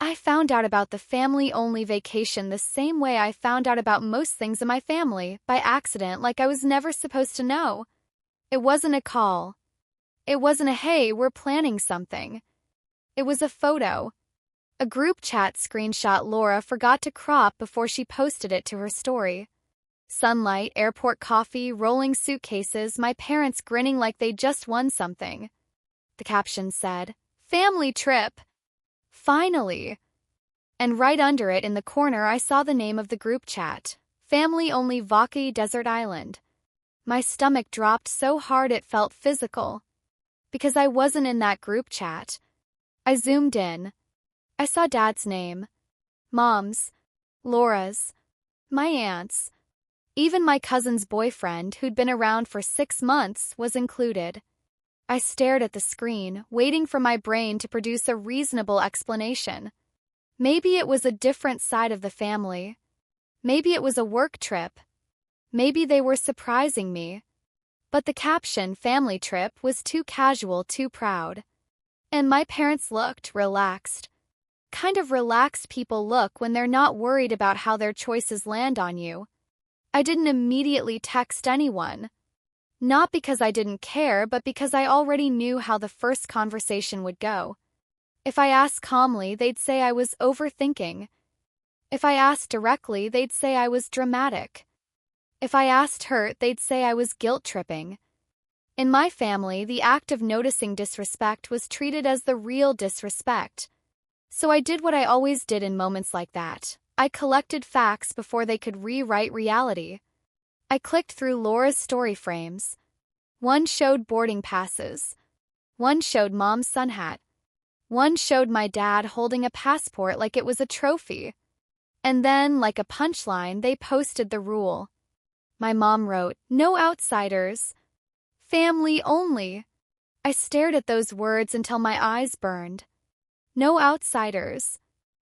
I found out about the family-only vacation the same way I found out about most things in my family, by accident, like I was never supposed to know. It wasn't a call. It wasn't a "hey, we're planning something." It was a photo. A group chat screenshot Laura forgot to crop before she posted it to her story. Sunlight, airport coffee, rolling suitcases, my parents grinning like they just won something. The caption said, "Family trip." Finally. And right under it in the corner I saw the name of the group chat. Family Only Vaki Desert Island. My stomach dropped so hard it felt physical. Because I wasn't in that group chat. I zoomed in. I saw Dad's name. Mom's. Laura's. My aunt's. Even my cousin's boyfriend, who'd been around for 6 months, was included. I stared at the screen, waiting for my brain to produce a reasonable explanation. Maybe it was a different side of the family. Maybe it was a work trip. Maybe they were surprising me. But the caption, "family trip," was too casual, too proud. And my parents looked relaxed. Kind of relaxed people look when they're not worried about how their choices land on you. I didn't immediately text anyone. Not because I didn't care, but because I already knew how the first conversation would go. If I asked calmly, they'd say I was overthinking. If I asked directly, they'd say I was dramatic. If I asked hurt, they'd say I was guilt-tripping. In my family, the act of noticing disrespect was treated as the real disrespect. So I did what I always did in moments like that. I collected facts before they could rewrite reality. I clicked through Laura's story frames. One showed boarding passes. One showed Mom's sun hat. One showed my dad holding a passport like it was a trophy. And then, like a punchline, they posted the rule. My mom wrote, "No outsiders. Family only." I stared at those words until my eyes burned. No outsiders.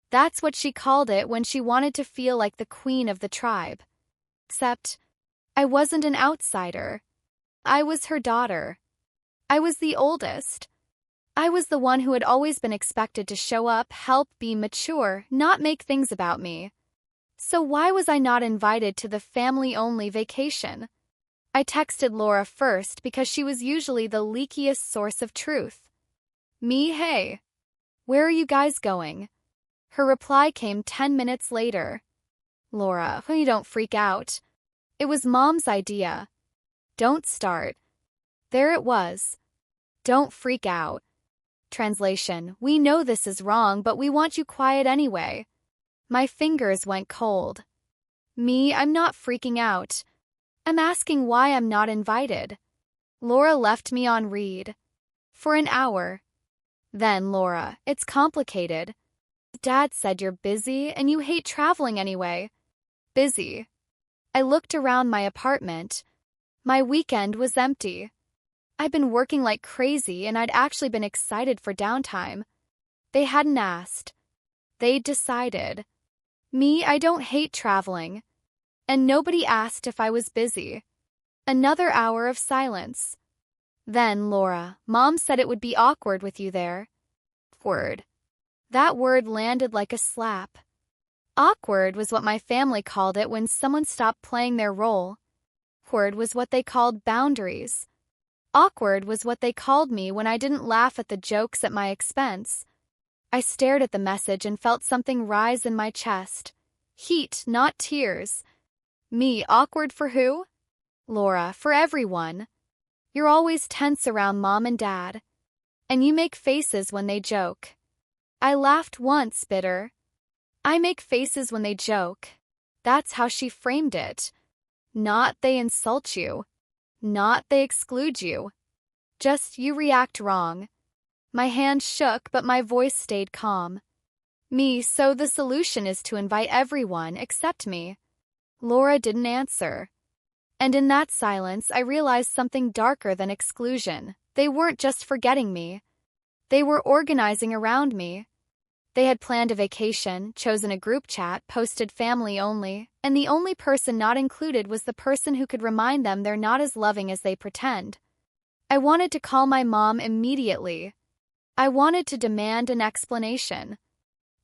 That's what she called it when she wanted to feel like the queen of the tribe. Except, I wasn't an outsider. I was her daughter. I was the oldest. I was the one who had always been expected to show up, help, be mature, not make things about me. So why was I not invited to the family-only vacation? I texted Laura first because she was usually the leakiest source of truth. Me, "Hey. Where are you guys going?" Her reply came 10 minutes later. "Laura, you don't freak out. It was Mom's idea. Don't start." There it was. Don't freak out. Translation: We know this is wrong, but we want you quiet anyway. My fingers went cold. Me, I'm not freaking out. I'm asking why I'm not invited. Laura left me on read. For an hour. Then, "Laura, it's complicated. Dad said you're busy and you hate traveling anyway." Busy. I looked around my apartment. My weekend was empty. I'd been working like crazy and I'd actually been excited for downtime. They hadn't asked. They'd decided. Me, I don't hate traveling. And nobody asked if I was busy. Another hour of silence. Then, "Laura, Mom said it would be awkward with you there." Word. That word landed like a slap. Awkward was what my family called it when someone stopped playing their role. Word was what they called boundaries. Awkward was what they called me when I didn't laugh at the jokes at my expense. I stared at the message and felt something rise in my chest. Heat, not tears. Me, awkward for who? Laura, for everyone. You're always tense around Mom and Dad. And you make faces when they joke. I laughed once, bitter. I make faces when they joke. That's how she framed it. Not they insult you. Not they exclude you. Just you react wrong. My hand shook, but my voice stayed calm. Me, so the solution is to invite everyone except me. Laura didn't answer. And in that silence, I realized something darker than exclusion. They weren't just forgetting me. They were organizing around me. They had planned a vacation, chosen a group chat, posted family only, and the only person not included was the person who could remind them they're not as loving as they pretend. I wanted to call my mom immediately. I wanted to demand an explanation.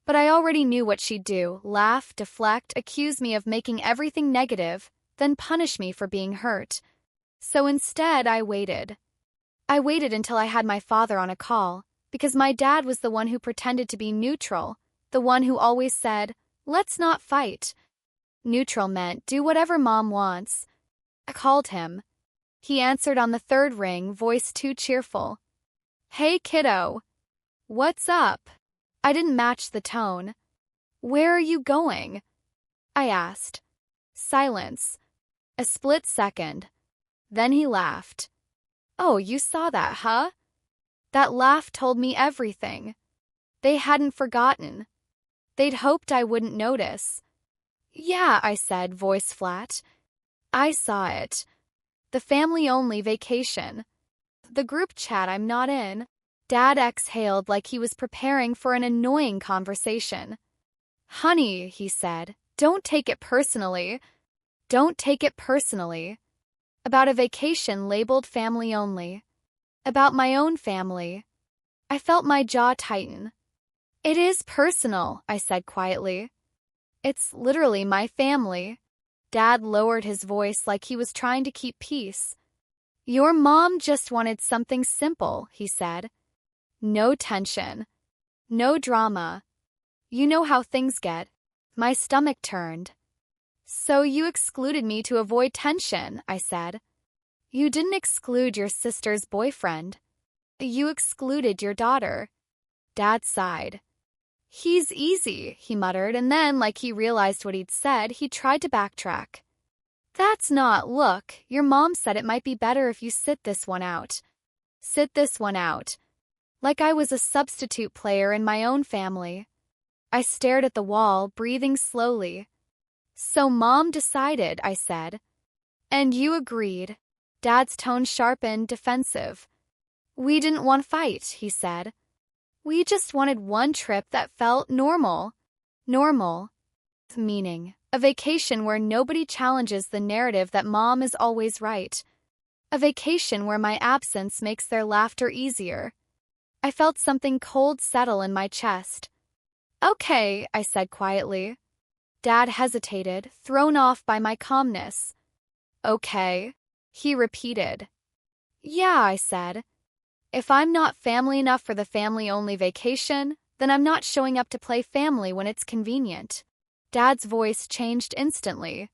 But I already knew what she'd do: laugh, deflect, accuse me of making everything negative, then punish me for being hurt. So instead, I waited. I waited until I had my father on a call, because my dad was the one who pretended to be neutral, the one who always said, "Let's not fight." Neutral meant, do whatever Mom wants. I called him. He answered on the third ring, voice too cheerful. "Hey, kiddo. What's up?" I didn't match the tone. "Where are you going?" I asked. Silence. A split second. Then he laughed. "Oh, you saw that, huh?" That laugh told me everything. They hadn't forgotten. They'd hoped I wouldn't notice. "Yeah," I said, voice flat. "I saw it. The family-only vacation. The group chat I'm not in." Dad exhaled like he was preparing for an annoying conversation. "Honey," he said, "don't take it personally. Don't take it personally. About a vacation labeled family only. About my own family." I felt my jaw tighten. "It is personal," I said quietly. "It's literally my family." Dad lowered his voice like he was trying to keep peace. "Your mom just wanted something simple," he said. "No tension. No drama. You know how things get." My stomach turned. "So you excluded me to avoid tension," I said. "You didn't exclude your sister's boyfriend. You excluded your daughter." Dad sighed. "He's easy," he muttered, and then, like he realized what he'd said, he tried to backtrack. "That's not, look, your mom said it might be better if you sit this one out." Sit this one out. Like I was a substitute player in my own family. I stared at the wall, breathing slowly. "So Mom decided," I said. "And you agreed." Dad's tone sharpened, defensive. "We didn't want to fight," he said. "We just wanted one trip that felt normal." Normal. Meaning, a vacation where nobody challenges the narrative that Mom is always right. A vacation where my absence makes their laughter easier. I felt something cold settle in my chest. "Okay," I said quietly. Dad hesitated, thrown off by my calmness. "Okay," he repeated. "Yeah," I said. "If I'm not family enough for the family-only vacation, then I'm not showing up to play family when it's convenient." Dad's voice changed instantly.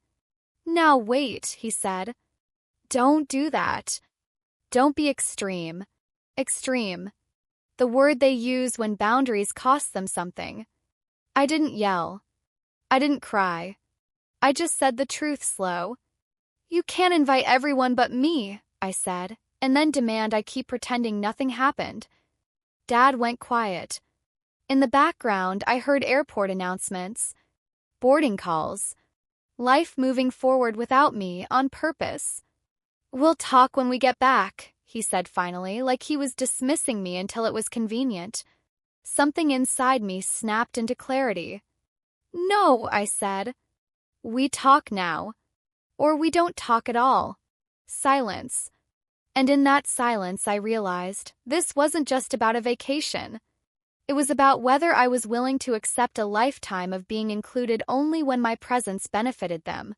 "Now wait," he said. "Don't do that. Don't be extreme." Extreme. The word they use when boundaries cost them something. I didn't yell. I didn't cry. I just said the truth slow. "You can't invite everyone but me," I said, and then demand I keep pretending nothing happened. Dad went quiet. In the background, I heard airport announcements, boarding calls, life moving forward without me on purpose. "We'll talk when we get back," he said finally, like he was dismissing me until it was convenient. Something inside me snapped into clarity. "No," I said. "We talk now. Or we don't talk at all." Silence. And in that silence, I realized this wasn't just about a vacation. It was about whether I was willing to accept a lifetime of being included only when my presence benefited them.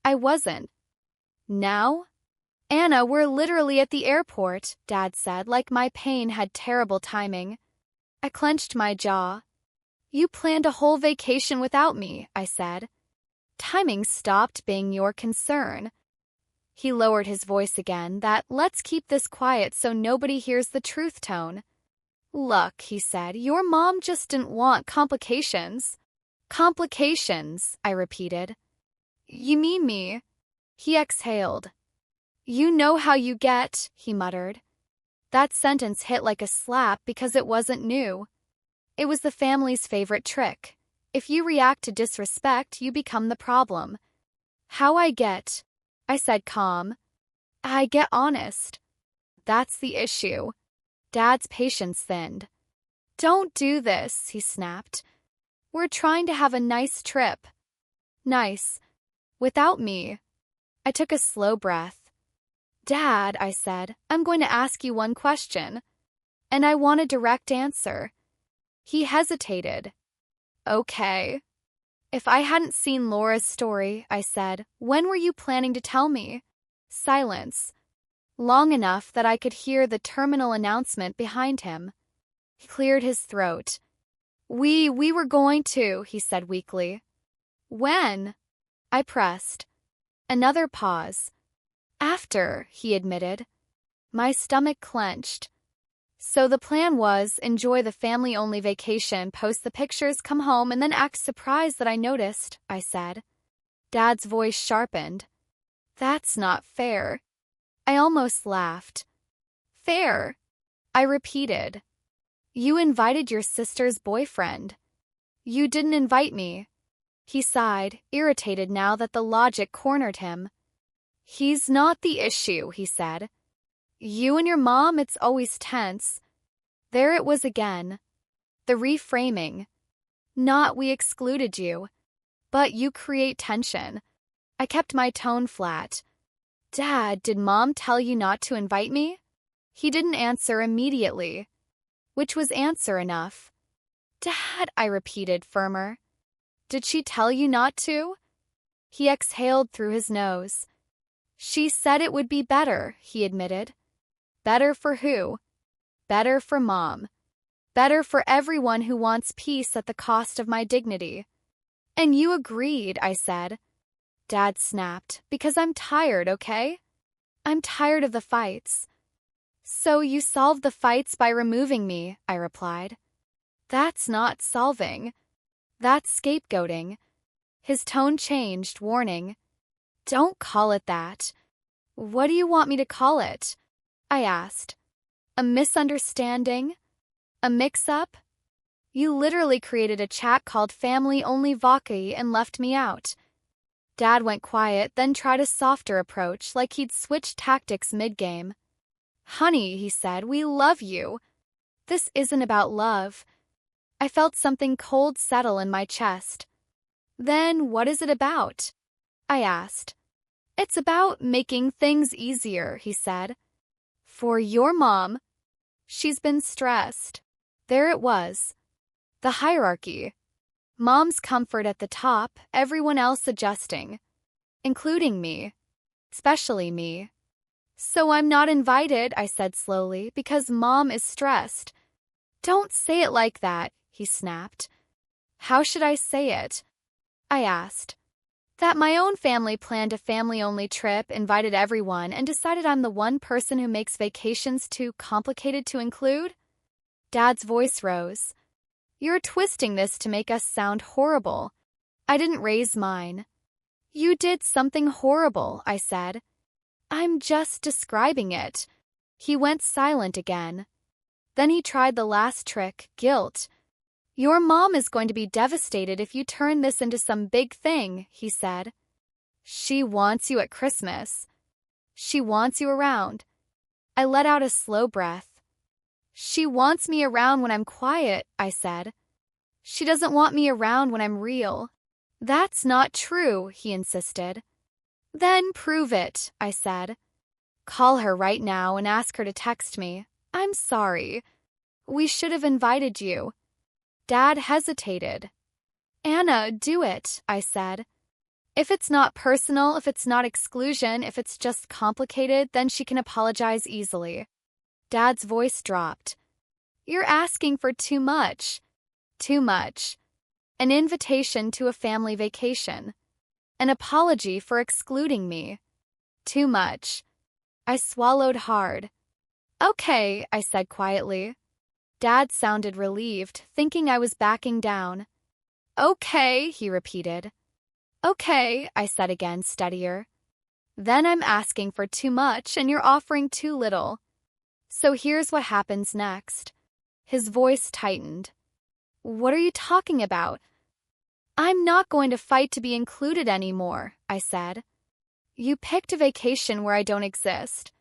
I wasn't. Now? "Anna, we're literally at the airport," Dad said, like my pain had terrible timing. I clenched my jaw. "You planned a whole vacation without me," I said. "Timing stopped being your concern." He lowered his voice again, that "let's keep this quiet so nobody hears the truth" tone. "Look," he said, "your mom just didn't want complications." "Complications," I repeated. "You mean me?" He exhaled. "You know how you get," he muttered. That sentence hit like a slap because it wasn't new. It was the family's favorite trick. If you react to disrespect, you become the problem. "How I get," I said calm. "I get honest." That's the issue. Dad's patience thinned. "Don't do this," he snapped. "We're trying to have a nice trip." Nice. Without me. I took a slow breath. "Dad," I said, "I'm going to ask you one question. And I want a direct answer." He hesitated. Okay. If I hadn't seen Laura's story, I said, when were you planning to tell me? Silence. Long enough that I could hear the terminal announcement behind him. He cleared his throat. We were going to, he said weakly. When? I pressed. Another pause. After, he admitted. My stomach clenched. So the plan was enjoy the family-only vacation, post the pictures, come home, and then act surprised that I noticed, I said. Dad's voice sharpened. That's not fair. I almost laughed. Fair, I repeated. You invited your sister's boyfriend. You didn't invite me. He sighed, irritated now that the logic cornered him. He's not the issue, he said. You and your mom, it's always tense. There it was again. The reframing. Not we excluded you, but you create tension. I kept my tone flat. Dad, did Mom tell you not to invite me? He didn't answer immediately, which was answer enough. Dad, I repeated, firmer. Did she tell you not to? He exhaled through his nose. She said it would be better, he admitted. Better for who? Better for Mom. Better for everyone who wants peace at the cost of my dignity. And you agreed, I said. Dad snapped, because I'm tired, okay? I'm tired of the fights. So you solved the fights by removing me, I replied. That's not solving. That's scapegoating. His tone changed, warning. Don't call it that. What do you want me to call it? I asked. A misunderstanding? A mix-up? You literally created a chat called Family Only Vaki and left me out. Dad went quiet, then tried a softer approach, like he'd switched tactics mid-game. Honey, he said, we love you. This isn't about love. I felt something cold settle in my chest. Then what is it about? I asked. It's about making things easier, he said. For your mom. She's been stressed. There it was. The hierarchy. Mom's comfort at the top, everyone else adjusting. Including me. Especially me. So I'm not invited, I said slowly, because Mom is stressed. Don't say it like that, he snapped. How should I say it? I asked. That my own family planned a family-only trip, invited everyone, and decided I'm the one person who makes vacations too complicated to include? Dad's voice rose. You're twisting this to make us sound horrible. I didn't raise mine. You did something horrible, I said. I'm just describing it. He went silent again. Then he tried the last trick, guilt. Your mom is going to be devastated if you turn this into some big thing, he said. She wants you at Christmas. She wants you around. I let out a slow breath. She wants me around when I'm quiet, I said. She doesn't want me around when I'm real. That's not true, he insisted. Then prove it, I said. Call her right now and ask her to text me. I'm sorry. We should have invited you. Dad hesitated. Anna, do it, I said. If it's not personal, if it's not exclusion, if it's just complicated, then she can apologize easily. Dad's voice dropped. You're asking for too much. Too much. An invitation to a family vacation. An apology for excluding me. Too much. I swallowed hard. Okay, I said quietly. Dad sounded relieved, thinking I was backing down. Okay, he repeated. Okay, I said again, steadier. Then I'm asking for too much and you're offering too little. So here's what happens next. His voice tightened. What are you talking about? I'm not going to fight to be included anymore, I said. You picked a vacation where I don't exist.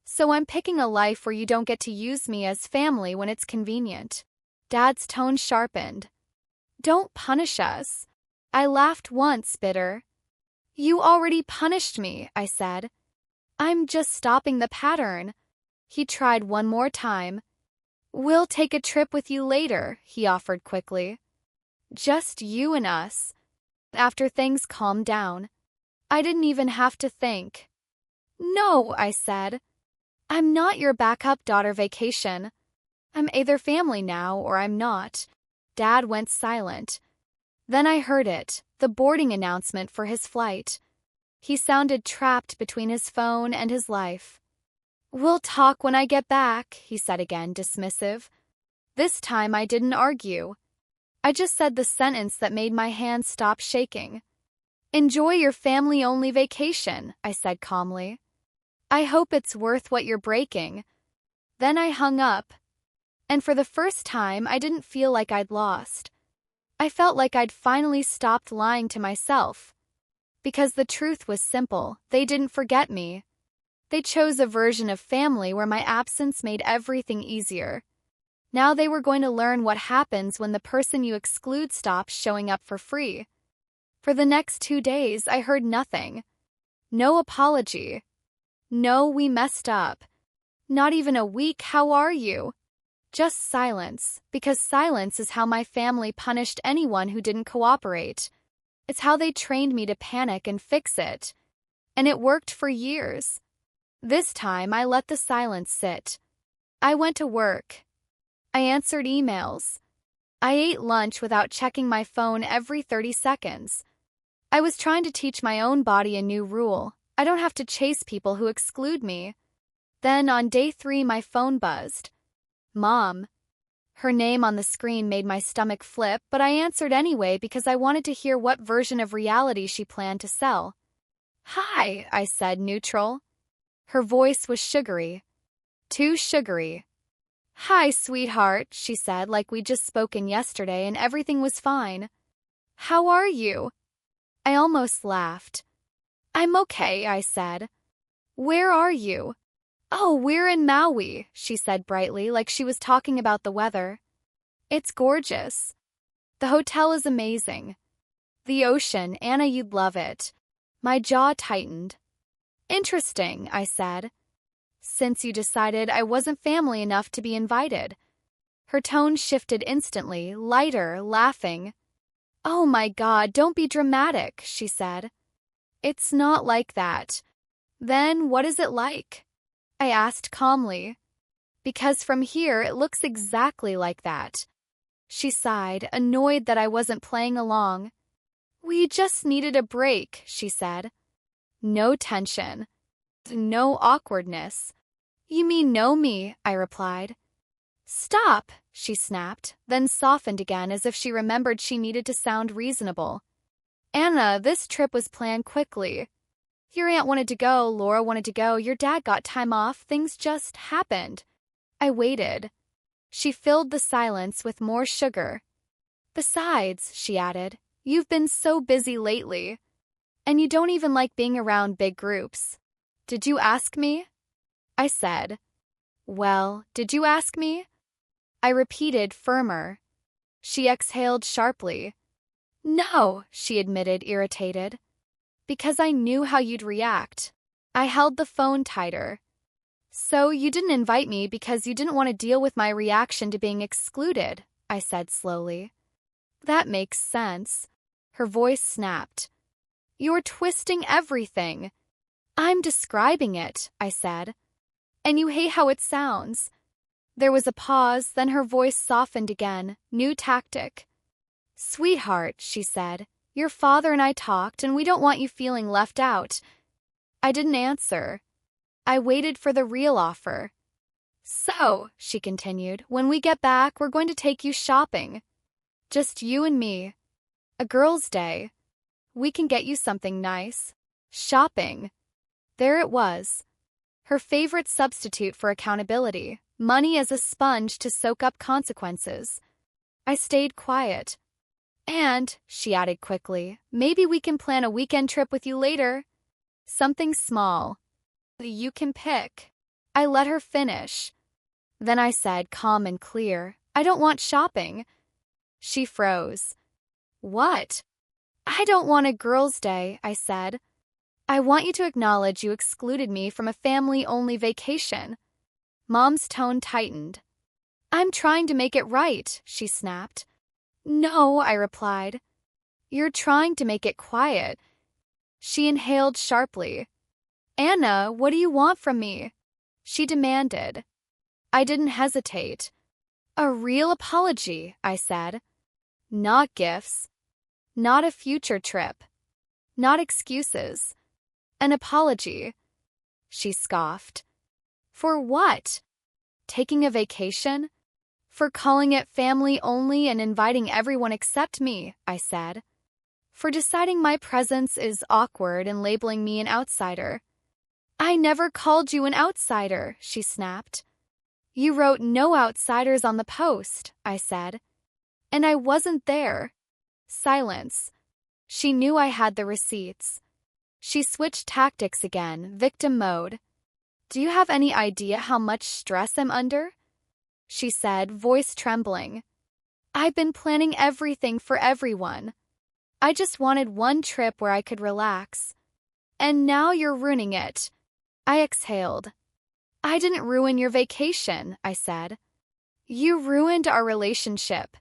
So I'm picking a life where you don't get to use me as family when it's convenient. Dad's tone sharpened. Don't punish us. I laughed once, bitter. You already punished me, I said. I'm just stopping the pattern. He tried one more time. We'll take a trip with you later, he offered quickly. Just you and us. After things calmed down, I didn't even have to think. No, I said. I'm not your backup daughter vacation. I'm either family now or I'm not. Dad went silent. Then I heard it, the boarding announcement for his flight. He sounded trapped between his phone and his life. We'll talk when I get back, he said again, dismissive. This time I didn't argue. I just said the sentence that made my hands stop shaking. Enjoy your family-only vacation, I said calmly. I hope it's worth what you're breaking. Then I hung up. And for the first time, I didn't feel like I'd lost. I felt like I'd finally stopped lying to myself. Because the truth was simple, they didn't forget me. They chose a version of family where my absence made everything easier. Now they were going to learn what happens when the person you exclude stops showing up for free. For the next 2 days, I heard nothing. No apology. No, we messed up. Not even a week, how are you? Just silence, because silence is how my family punished anyone who didn't cooperate. It's how they trained me to panic and fix it. And it worked for years. This time, I let the silence sit. I went to work. I answered emails. I ate lunch without checking my phone every 30 seconds. I was trying to teach my own body a new rule. I don't have to chase people who exclude me. Then, on day 3, my phone buzzed. Mom. Her name on the screen made my stomach flip, but I answered anyway because I wanted to hear what version of reality she planned to sell. Hi, I said, neutral. Her voice was sugary. Too sugary. Hi, sweetheart, she said, like we'd just spoken yesterday and everything was fine. How are you? I almost laughed. I'm okay, I said. Where are you? Oh, we're in Maui, she said brightly, like she was talking about the weather. It's gorgeous. The hotel is amazing. The ocean, Anna, you'd love it. My jaw tightened. Interesting, I said. Since you decided I wasn't family enough to be invited. Her tone shifted instantly, lighter, laughing. Oh my God, don't be dramatic, she said. It's not like that. Then what is it like? I asked calmly. Because from here it looks exactly like that. She sighed, annoyed that I wasn't playing along. We just needed a break, she said. No tension. No awkwardness. You mean know me, I replied. Stop, she snapped, then softened again as if she remembered she needed to sound reasonable. Anna, this trip was planned quickly. Your aunt wanted to go, Laura wanted to go, your dad got time off, things just happened. I waited. She filled the silence with more sugar. Besides, she added, you've been so busy lately. And you don't even like being around big groups. Did you ask me? I said. Well, did you ask me? I repeated, firmer. She exhaled sharply. No, she admitted, irritated. Because I knew how you'd react. I held the phone tighter. So you didn't invite me because you didn't want to deal with my reaction to being excluded, I said slowly. That makes sense. Her voice snapped. You're twisting everything. I'm describing it, I said. And you hate how it sounds. There was a pause, then her voice softened again, new tactic. Sweetheart, she said, your father and I talked and we don't want you feeling left out. I didn't answer. I waited for the real offer. So, she continued, when we get back, we're going to take you shopping. Just you and me. A girls' day. We can get you something nice. Shopping. There it was. Her favorite substitute for accountability. Money as a sponge to soak up consequences. I stayed quiet. And, she added quickly, maybe we can plan a weekend trip with you later. Something small. You can pick. I let her finish. Then I said, calm and clear, I don't want shopping. She froze. What? I don't want a girls' day, I said. I want you to acknowledge you excluded me from a family-only vacation. Mom's tone tightened. I'm trying to make it right, she snapped. No, I replied. You're trying to make it quiet. She inhaled sharply. Anna, what do you want from me? She demanded. I didn't hesitate. A real apology, I said. Not gifts. Not a future trip. Not excuses. An apology. She scoffed. For what? Taking a vacation? For calling it family only and inviting everyone except me, I said. For deciding my presence is awkward and labeling me an outsider. I never called you an outsider, she snapped. You wrote no outsiders on the post, I said. And I wasn't there. Silence. She knew I had the receipts. She switched tactics again, victim mode. Do you have any idea how much stress I'm under? She said, voice trembling. I've been planning everything for everyone. I just wanted one trip where I could relax. And now you're ruining it. I exhaled. I didn't ruin your vacation, I said. You ruined our relationship.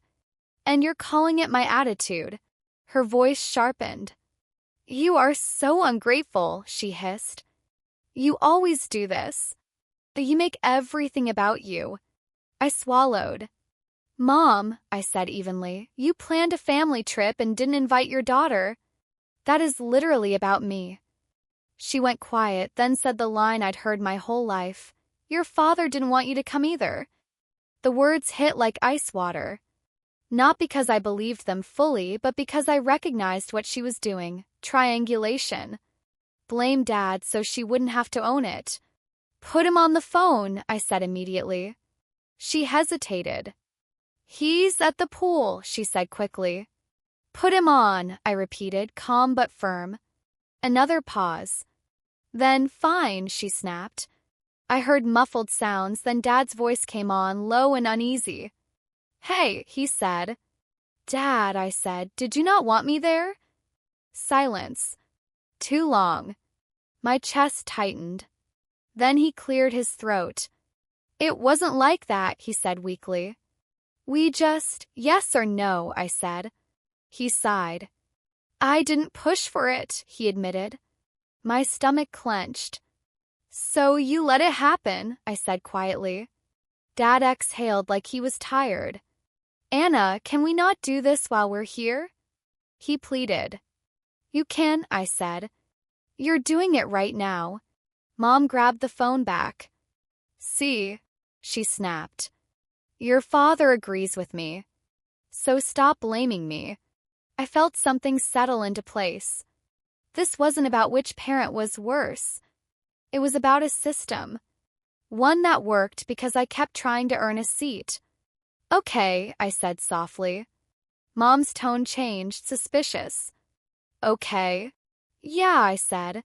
And you're calling it my attitude. Her voice sharpened. You are so ungrateful, she hissed. You always do this. You make everything about you. I swallowed. Mom, I said evenly, you planned a family trip and didn't invite your daughter. That is literally about me. She went quiet, then said the line I'd heard my whole life. Your father didn't want you to come either. The words hit like ice water. Not because I believed them fully, but because I recognized what she was doing. Triangulation. Blame Dad so she wouldn't have to own it. Put him on the phone, I said immediately. She hesitated. He's at the pool, she said quickly. Put him on, I repeated, calm but firm. Another pause. Then, fine, she snapped. I heard muffled sounds, then Dad's voice came on, low and uneasy. Hey, he said. Dad, I said, did you not want me there? Silence. Too long. My chest tightened. Then he cleared his throat. It wasn't like that, he said weakly. We just, yes or no, I said. He sighed. I didn't push for it, he admitted. My stomach clenched. So you let it happen, I said quietly. Dad exhaled like he was tired. Anna, can we not do this while we're here? He pleaded. You can, I said. You're doing it right now. Mom grabbed the phone back. See, she snapped. Your father agrees with me. So stop blaming me. I felt something settle into place. This wasn't about which parent was worse. It was about a system. One that worked because I kept trying to earn a seat. Okay, I said softly. Mom's tone changed, suspicious. Okay. Yeah, I said.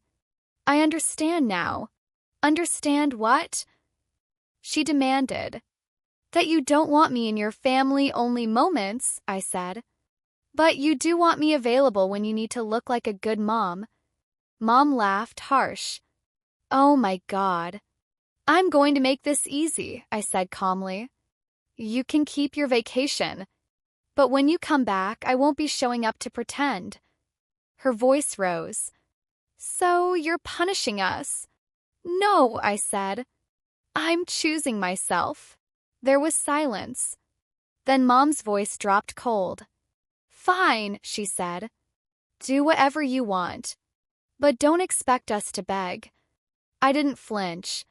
I understand now. Understand what? She demanded. That you don't want me in your family-only moments, I said. But you do want me available when you need to look like a good mom. Mom laughed, harsh. Oh my God. I'm going to make this easy, I said calmly. You can keep your vacation. But when you come back, I won't be showing up to pretend. Her voice rose. So you're punishing us? No, I said. I'm choosing myself. There was silence. Then Mom's voice dropped cold. Fine, she said. Do whatever you want. But don't expect us to beg. I didn't flinch.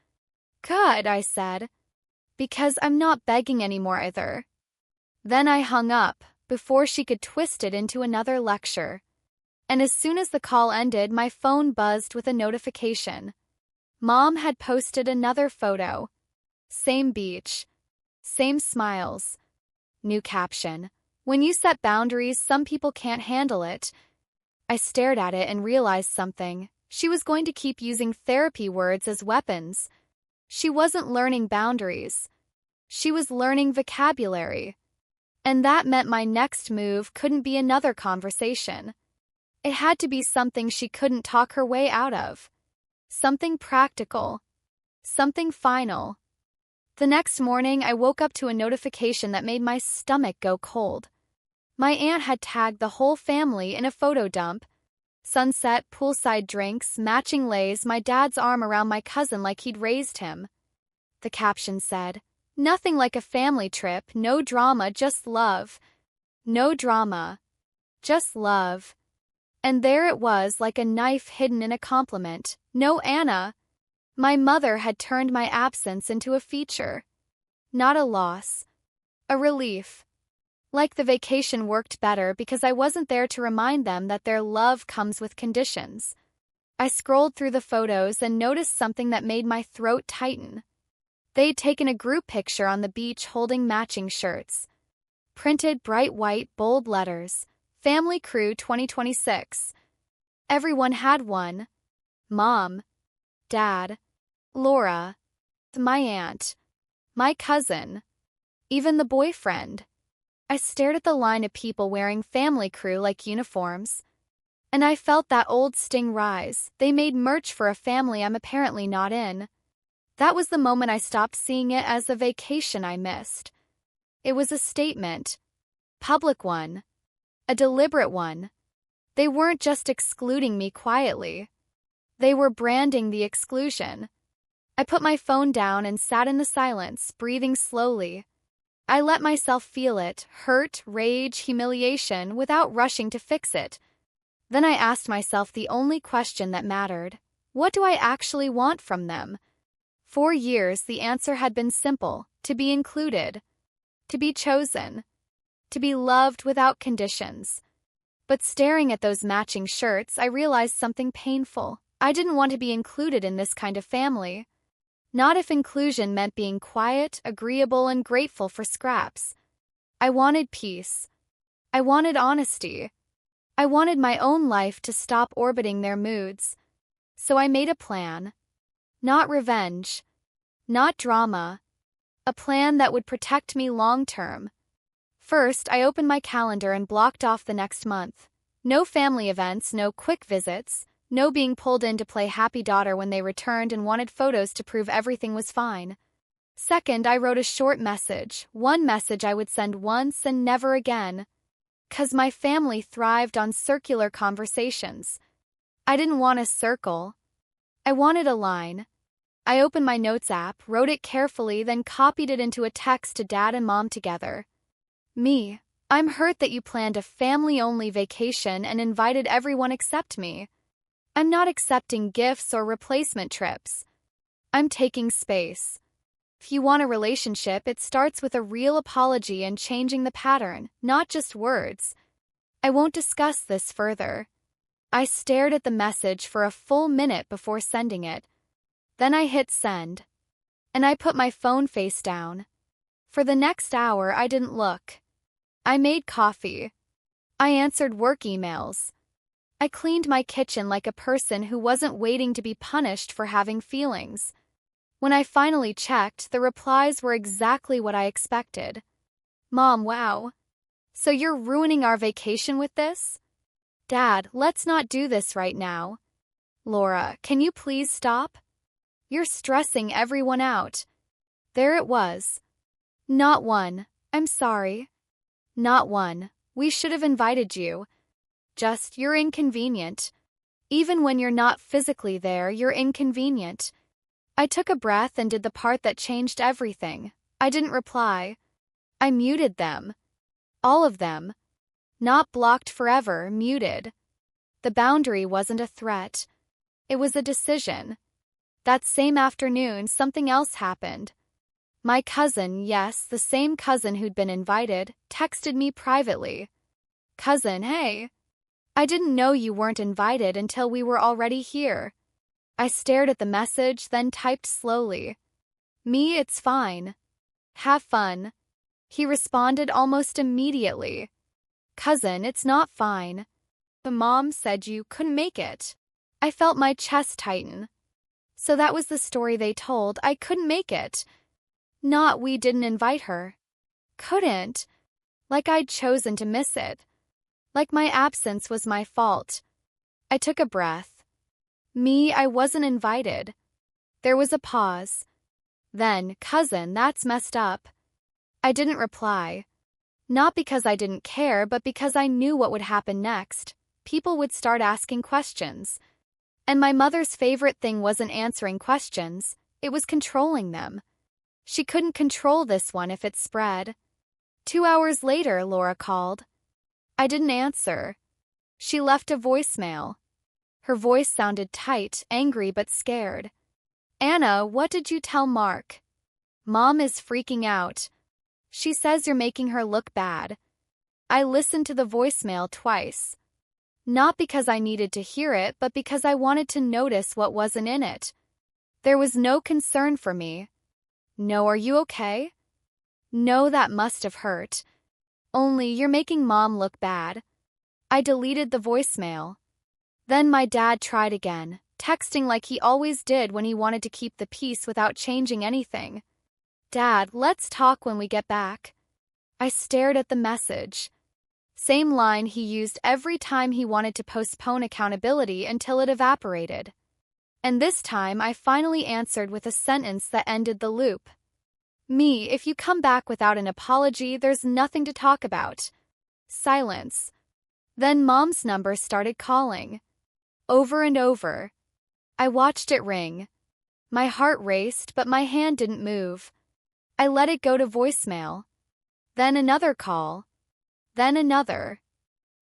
Good, I said. Because I'm not begging anymore either. Then I hung up, before she could twist it into another lecture. And as soon as the call ended, my phone buzzed with a notification. Mom had posted another photo. Same beach. Same smiles. New caption. When you set boundaries, some people can't handle it. I stared at it and realized something. She was going to keep using therapy words as weapons. She wasn't learning boundaries. She was learning vocabulary. And that meant my next move couldn't be another conversation. It had to be something she couldn't talk her way out of. Something practical. Something final. The next morning, I woke up to a notification that made my stomach go cold. My aunt had tagged the whole family in a photo dump. Sunset, poolside drinks, matching lays, my dad's arm around my cousin like he'd raised him. The caption said, "Nothing like a family trip, no drama, just love." No drama. Just love. And there it was, like a knife hidden in a compliment. No Anna. My mother had turned my absence into a feature. Not a loss. A relief. Like the vacation worked better because I wasn't there to remind them that their love comes with conditions. I scrolled through the photos and noticed something that made my throat tighten. They'd taken a group picture on the beach holding matching shirts. Printed bright white, bold letters, Family Crew 2026. Everyone had one. Mom, Dad, Laura, my aunt, my cousin, even the boyfriend. I stared at the line of people wearing Family Crew like uniforms, and I felt that old sting rise. They made merch for a family I'm apparently not in. That was the moment I stopped seeing it as a vacation I missed. It was a statement. Public one. A deliberate one. They weren't just excluding me quietly. They were branding the exclusion. I put my phone down and sat in the silence, breathing slowly. I let myself feel it, hurt, rage, humiliation, without rushing to fix it. Then I asked myself the only question that mattered. What do I actually want from them? For years, the answer had been simple: to be included, to be chosen, to be loved without conditions. But staring at those matching shirts, I realized something painful. I didn't want to be included in this kind of family. Not if inclusion meant being quiet, agreeable, and grateful for scraps. I wanted peace. I wanted honesty. I wanted my own life to stop orbiting their moods. So I made a plan. Not revenge. Not drama. A plan that would protect me long-term. First, I opened my calendar and blocked off the next month. No family events, no quick visits, no being pulled in to play happy daughter when they returned and wanted photos to prove everything was fine. Second, I wrote a short message, one message I would send once and never again. 'Cause my family thrived on circular conversations. I didn't want a circle. I wanted a line. I opened my notes app, wrote it carefully, then copied it into a text to Dad and Mom together. Me, I'm hurt that you planned a family-only vacation and invited everyone except me. I'm not accepting gifts or replacement trips. I'm taking space. If you want a relationship, it starts with a real apology and changing the pattern, not just words. I won't discuss this further. I stared at the message for a full minute before sending it. Then I hit send. And I put my phone face down. For the next hour, I didn't look. I made coffee. I answered work emails. I cleaned my kitchen like a person who wasn't waiting to be punished for having feelings. When I finally checked, the replies were exactly what I expected. Mom, wow. So you're ruining our vacation with this? Dad, let's not do this right now. Laura, can you please stop? You're stressing everyone out. There it was. Not one. I'm sorry. Not one. We should have invited you. Just, you're inconvenient. Even when you're not physically there, you're inconvenient. I took a breath and did the part that changed everything. I didn't reply. I muted them. All of them. Not blocked forever, muted. The boundary wasn't a threat. It was a decision. That same afternoon, something else happened. My cousin, yes, the same cousin who'd been invited, texted me privately. Cousin, hey. I didn't know you weren't invited until we were already here. I stared at the message, then typed slowly. Me, it's fine. Have fun. He responded almost immediately. Cousin, it's not fine. The mom said you couldn't make it. I felt my chest tighten. So that was the story they told. I couldn't make it. Not we didn't invite her. Couldn't. Like I'd chosen to miss it. Like my absence was my fault. I took a breath. Me, I wasn't invited. There was a pause. Then, cousin, that's messed up. I didn't reply. Not because I didn't care, but because I knew what would happen next. People would start asking questions. And my mother's favorite thing wasn't answering questions, it was controlling them. She couldn't control this one if it spread. 2 hours later, Laura called. I didn't answer. She left a voicemail. Her voice sounded tight, angry but scared. Anna, what did you tell Mark? Mom is freaking out. She says you're making her look bad. I listened to the voicemail twice. Not because I needed to hear it, but because I wanted to notice what wasn't in it. There was no concern for me. No, are you okay? No, that must have hurt. Only, you're making Mom look bad. I deleted the voicemail. Then my dad tried again, texting like he always did when he wanted to keep the peace without changing anything. Dad, let's talk when we get back. I stared at the message. Same line he used every time he wanted to postpone accountability until it evaporated. And this time I finally answered with a sentence that ended the loop. Me, if you come back without an apology, there's nothing to talk about. Silence. Then Mom's number started calling. Over and over. I watched it ring. My heart raced, but my hand didn't move. I let it go to voicemail. Then another call. Then another.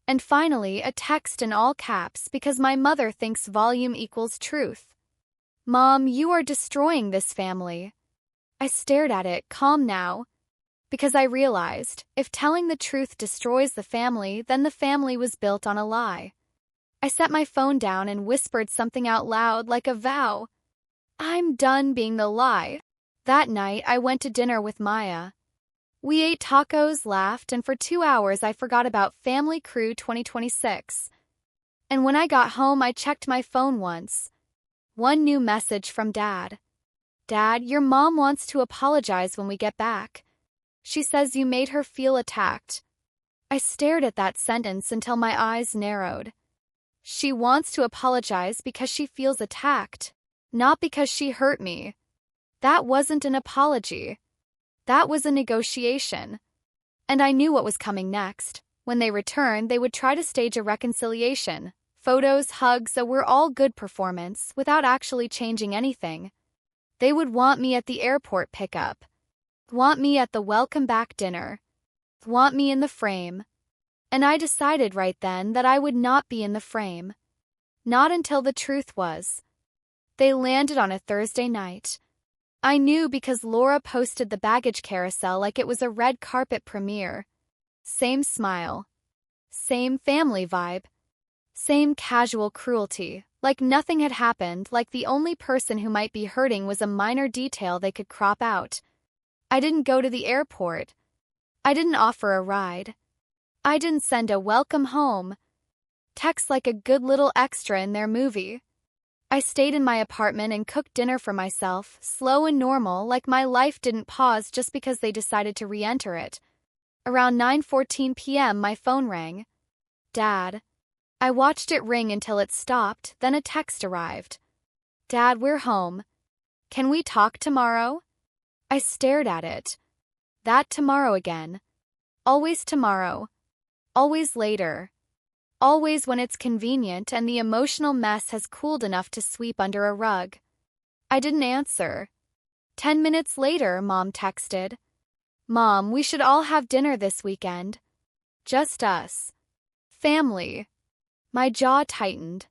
And finally, a text in all caps because my mother thinks volume equals truth. Mom, you are destroying this family. I stared at it, calm now. Because I realized, if telling the truth destroys the family, then the family was built on a lie. I set my phone down and whispered something out loud like a vow. I'm done being the lie. That night, I went to dinner with Maya. We ate tacos, laughed, and for 2 hours I forgot about Family Crew 2026. And when I got home, I checked my phone once. One new message from Dad. Dad, your mom wants to apologize when we get back. She says you made her feel attacked. I stared at that sentence until my eyes narrowed. She wants to apologize because she feels attacked, not because she hurt me. That wasn't an apology. That was a negotiation. And I knew what was coming next. When they returned, they would try to stage a reconciliation. Photos, hugs, a we're all good performance, without actually changing anything. They would want me at the airport pickup. Want me at the welcome back dinner. Want me in the frame. And I decided right then that I would not be in the frame. Not until the truth was. They landed on a Thursday night. I knew because Laura posted the baggage carousel like it was a red carpet premiere. Same smile. Same family vibe. Same casual cruelty, like nothing had happened, like the only person who might be hurting was a minor detail they could crop out. I didn't go to the airport. I didn't offer a ride. I didn't send a welcome home text like a good little extra in their movie. I stayed in my apartment and cooked dinner for myself, slow and normal, like my life didn't pause just because they decided to re-enter it. Around 9:14 p.m. my phone rang. Dad. I watched it ring until it stopped, then a text arrived. Dad, we're home. Can we talk tomorrow? I stared at it. That tomorrow again. Always tomorrow. Always later. Always when it's convenient and the emotional mess has cooled enough to sweep under a rug. I didn't answer. 10 minutes later, Mom texted. Mom, we should all have dinner this weekend. Just us. Family. My jaw tightened.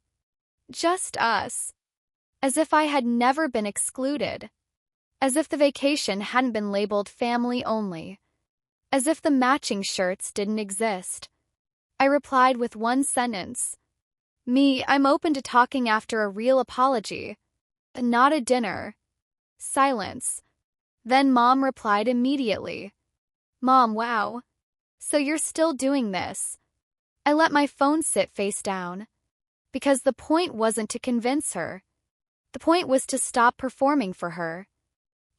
Just us. As if I had never been excluded. As if the vacation hadn't been labeled family only. As if the matching shirts didn't exist. I replied with one sentence. Me, I'm open to talking after a real apology. Not a dinner. Silence. Then Mom replied immediately. Mom, wow. So you're still doing this. I let my phone sit face down. Because the point wasn't to convince her. The point was to stop performing for her.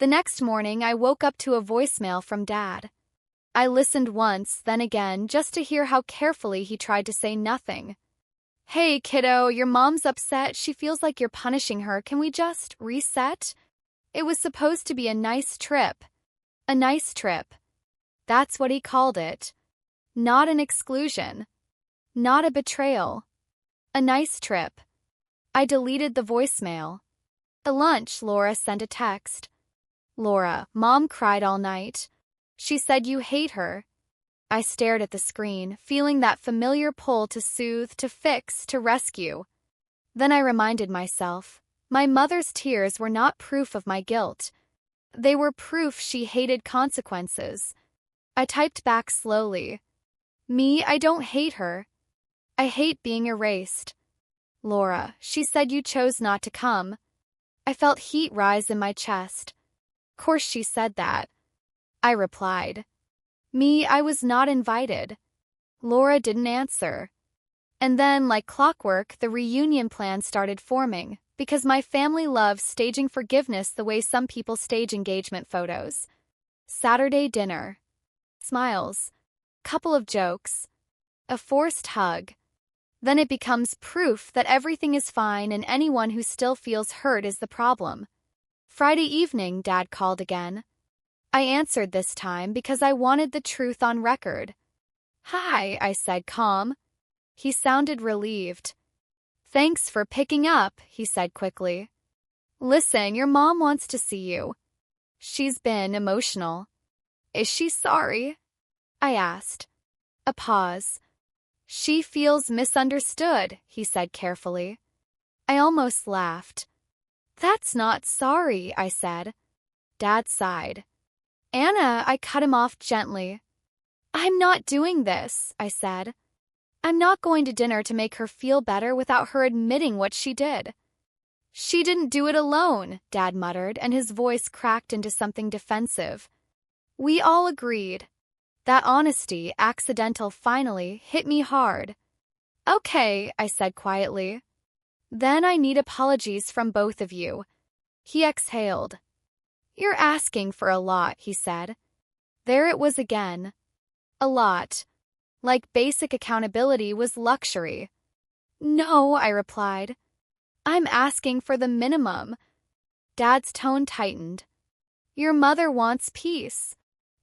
The next morning, I woke up to a voicemail from Dad. I listened once, then again, just to hear how carefully he tried to say nothing. Hey, kiddo, your mom's upset. She feels like you're punishing her. Can we just reset? It was supposed to be a nice trip. A nice trip. That's what he called it. Not an exclusion. Not a betrayal. A nice trip. I deleted the voicemail. At lunch, Laura sent a text. Laura, Mom cried all night. She said you hate her. I stared at the screen, feeling that familiar pull to soothe, to fix, to rescue. Then I reminded myself, my mother's tears were not proof of my guilt. They were proof she hated consequences. I typed back slowly. Me, I don't hate her. I hate being erased. Laura, she said you chose not to come. I felt heat rise in my chest. Course she said that. I replied. Me, I was not invited. Laura didn't answer. And then, like clockwork, the reunion plan started forming, because my family loves staging forgiveness the way some people stage engagement photos. Saturday dinner. Smiles. Couple of jokes. A forced hug. Then it becomes proof that everything is fine and anyone who still feels hurt is the problem. Friday evening, Dad called again. I answered this time because I wanted the truth on record. Hi, I said, calm. He sounded relieved. Thanks for picking up, he said quickly. Listen, your mom wants to see you. She's been emotional. Is she sorry? I asked. A pause. She feels misunderstood, he said carefully. I almost laughed. That's not sorry, I said. Dad sighed. Anna, I cut him off gently. I'm not doing this, I said. I'm not going to dinner to make her feel better without her admitting what she did. She didn't do it alone, Dad muttered, and his voice cracked into something defensive. We all agreed. That honesty, accidental finally, hit me hard. Okay, I said quietly. Then I need apologies from both of you. He exhaled. You're asking for a lot, he said. There it was again. A lot. Like basic accountability was luxury. No, I replied. I'm asking for the minimum. Dad's tone tightened. Your mother wants peace.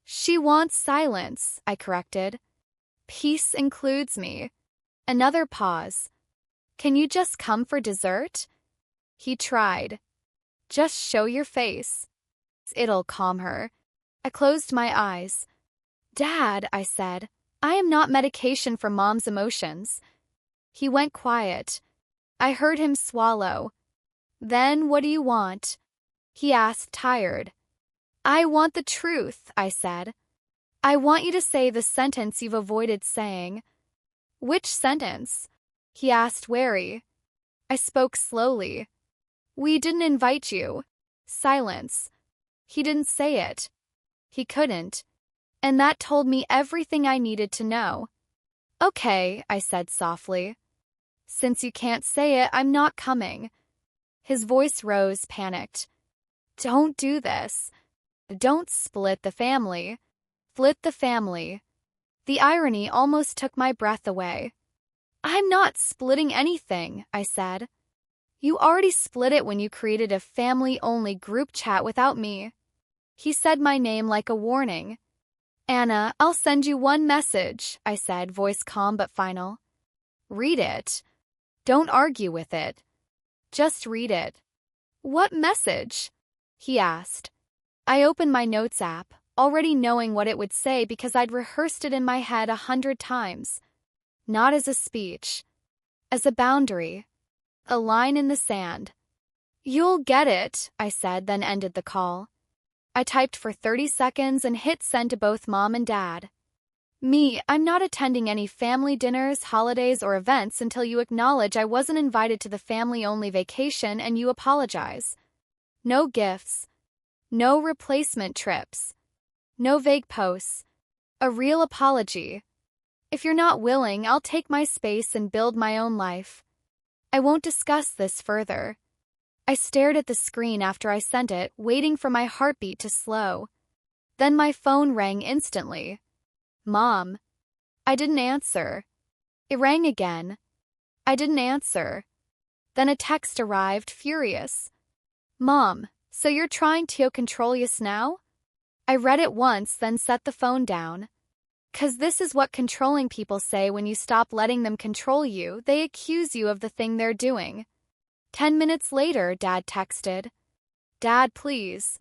She wants silence, I corrected. Peace includes me. Another pause. Can you just come for dessert? He tried. Just show your face. It'll calm her. I closed my eyes. Dad, I said, I am not medication for Mom's emotions. He went quiet. I heard him swallow. Then what do you want? He asked, tired. I want the truth, I said. I want you to say the sentence you've avoided saying. Which sentence? He asked, wary. I spoke slowly. We didn't invite you. Silence. He didn't say it. He couldn't. And that told me everything I needed to know. Okay, I said softly. Since you can't say it, I'm not coming. His voice rose, panicked. Don't do this. Don't split the family. Split the family. The irony almost took my breath away. I'm not splitting anything, I said. You already split it when you created a family-only group chat without me. He said my name like a warning. Anna, I'll send you one message, I said, voice calm but final. Read it. Don't argue with it. Just read it. What message? He asked. I opened my notes app, already knowing what it would say because I'd rehearsed it in my head 100 times. Not as a speech. As a boundary. A line in the sand. You'll get it, I said, then ended the call. I typed for 30 seconds and hit send to both Mom and Dad. Me, I'm not attending any family dinners, holidays, or events until you acknowledge I wasn't invited to the family-only vacation and you apologize. No gifts. No replacement trips. No vague posts. A real apology. If you're not willing, I'll take my space and build my own life. I won't discuss this further. I stared at the screen after I sent it, waiting for my heartbeat to slow. Then my phone rang instantly. Mom. I didn't answer. It rang again. I didn't answer. Then a text arrived, furious. Mom, so you're trying to control us now? I read it once, then set the phone down. 'Cause this is what controlling people say when you stop letting them control you. They accuse you of the thing they're doing. 10 minutes later, Dad texted. Dad, please.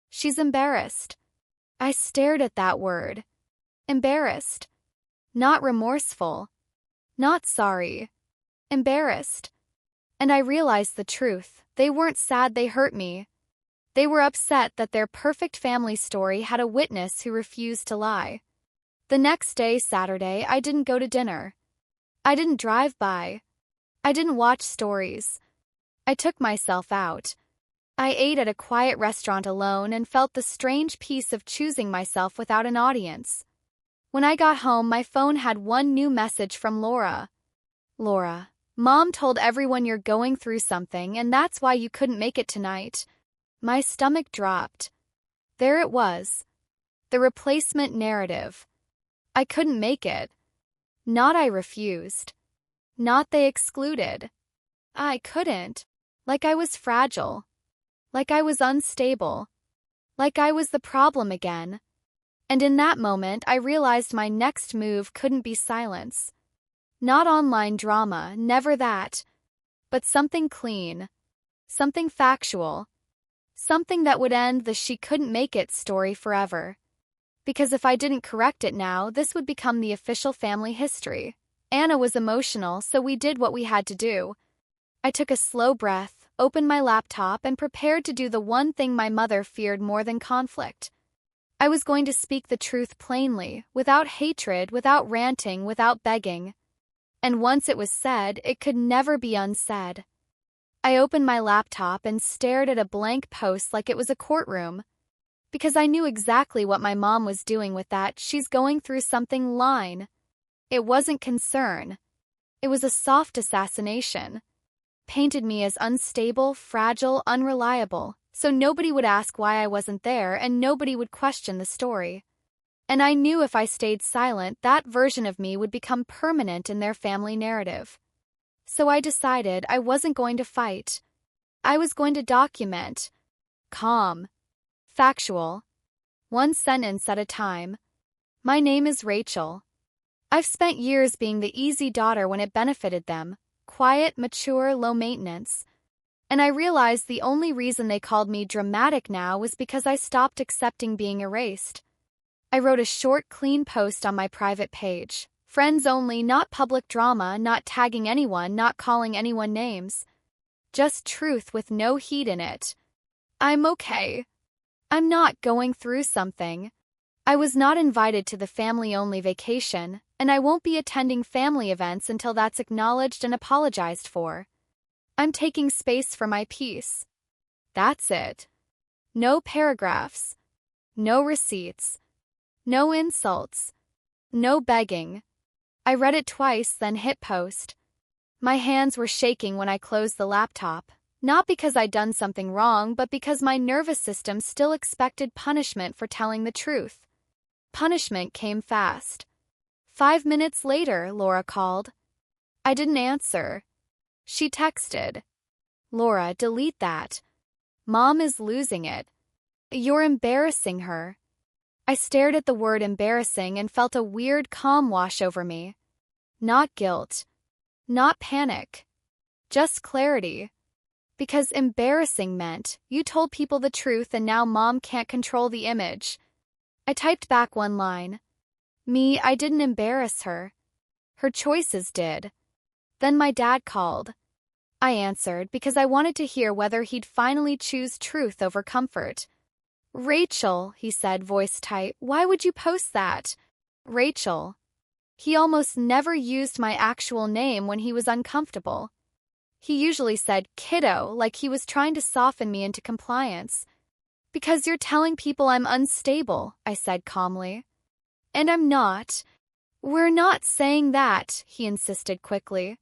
She's embarrassed. I stared at that word. Embarrassed. Not remorseful. Not sorry. Embarrassed. And I realized the truth. They weren't sad they hurt me. They were upset that their perfect family story had a witness who refused to lie. The next day, Saturday, I didn't go to dinner. I didn't drive by. I didn't watch stories. I took myself out. I ate at a quiet restaurant alone and felt the strange peace of choosing myself without an audience. When I got home, my phone had one new message from Laura. Laura, Mom told everyone you're going through something and that's why you couldn't make it tonight. My stomach dropped. There it was. The replacement narrative. I couldn't make it. Not I refused. Not they excluded. I couldn't. Like I was fragile. Like I was unstable. Like I was the problem again. And in that moment, I realized my next move couldn't be silence. Not online drama, never that. But something clean. Something factual. Something that would end the she couldn't make it story forever. Because if I didn't correct it now, this would become the official family history. Anna was emotional, so we did what we had to do. I took a slow breath, opened my laptop, and prepared to do the one thing my mother feared more than conflict. I was going to speak the truth plainly, without hatred, without ranting, without begging. And once it was said, it could never be unsaid. I opened my laptop and stared at a blank post like it was a courtroom. Because I knew exactly what my mom was doing with that "she's going through something" line. It wasn't concern. It was a soft assassination. Painted me as unstable, fragile, unreliable, so nobody would ask why I wasn't there and nobody would question the story. And I knew if I stayed silent, that version of me would become permanent in their family narrative. So I decided I wasn't going to fight. I was going to document. Calm. Factual. One sentence at a time. My name is Rachel. I've spent years being the easy daughter when it benefited them. Quiet, mature, low maintenance. And I realized the only reason they called me dramatic now was because I stopped accepting being erased. I wrote a short, clean post on my private page. Friends only, not public drama, not tagging anyone, not calling anyone names. Just truth with no heat in it. I'm okay. I'm not going through something. I was not invited to the family-only vacation, and I won't be attending family events until that's acknowledged and apologized for. I'm taking space for my peace. That's it. No paragraphs. No receipts. No insults. No begging. I read it twice, then hit post. My hands were shaking when I closed the laptop, not because I'd done something wrong, but because my nervous system still expected punishment for telling the truth. Punishment came fast. 5 minutes later, Laura called. I didn't answer. She texted. Laura, delete that. Mom is losing it. You're embarrassing her. I stared at the word embarrassing and felt a weird calm wash over me. Not guilt. Not panic. Just clarity. Because embarrassing meant you told people the truth and now Mom can't control the image. I typed back one line. Me, I didn't embarrass her. Her choices did. Then my dad called. I answered because I wanted to hear whether he'd finally choose truth over comfort. Rachel, he said, voice tight, why would you post that? Rachel. He almost never used my actual name when he was uncomfortable. He usually said kiddo, like he was trying to soften me into compliance. Because you're telling people I'm unstable, I said calmly. And I'm not. We're not saying that, he insisted quickly.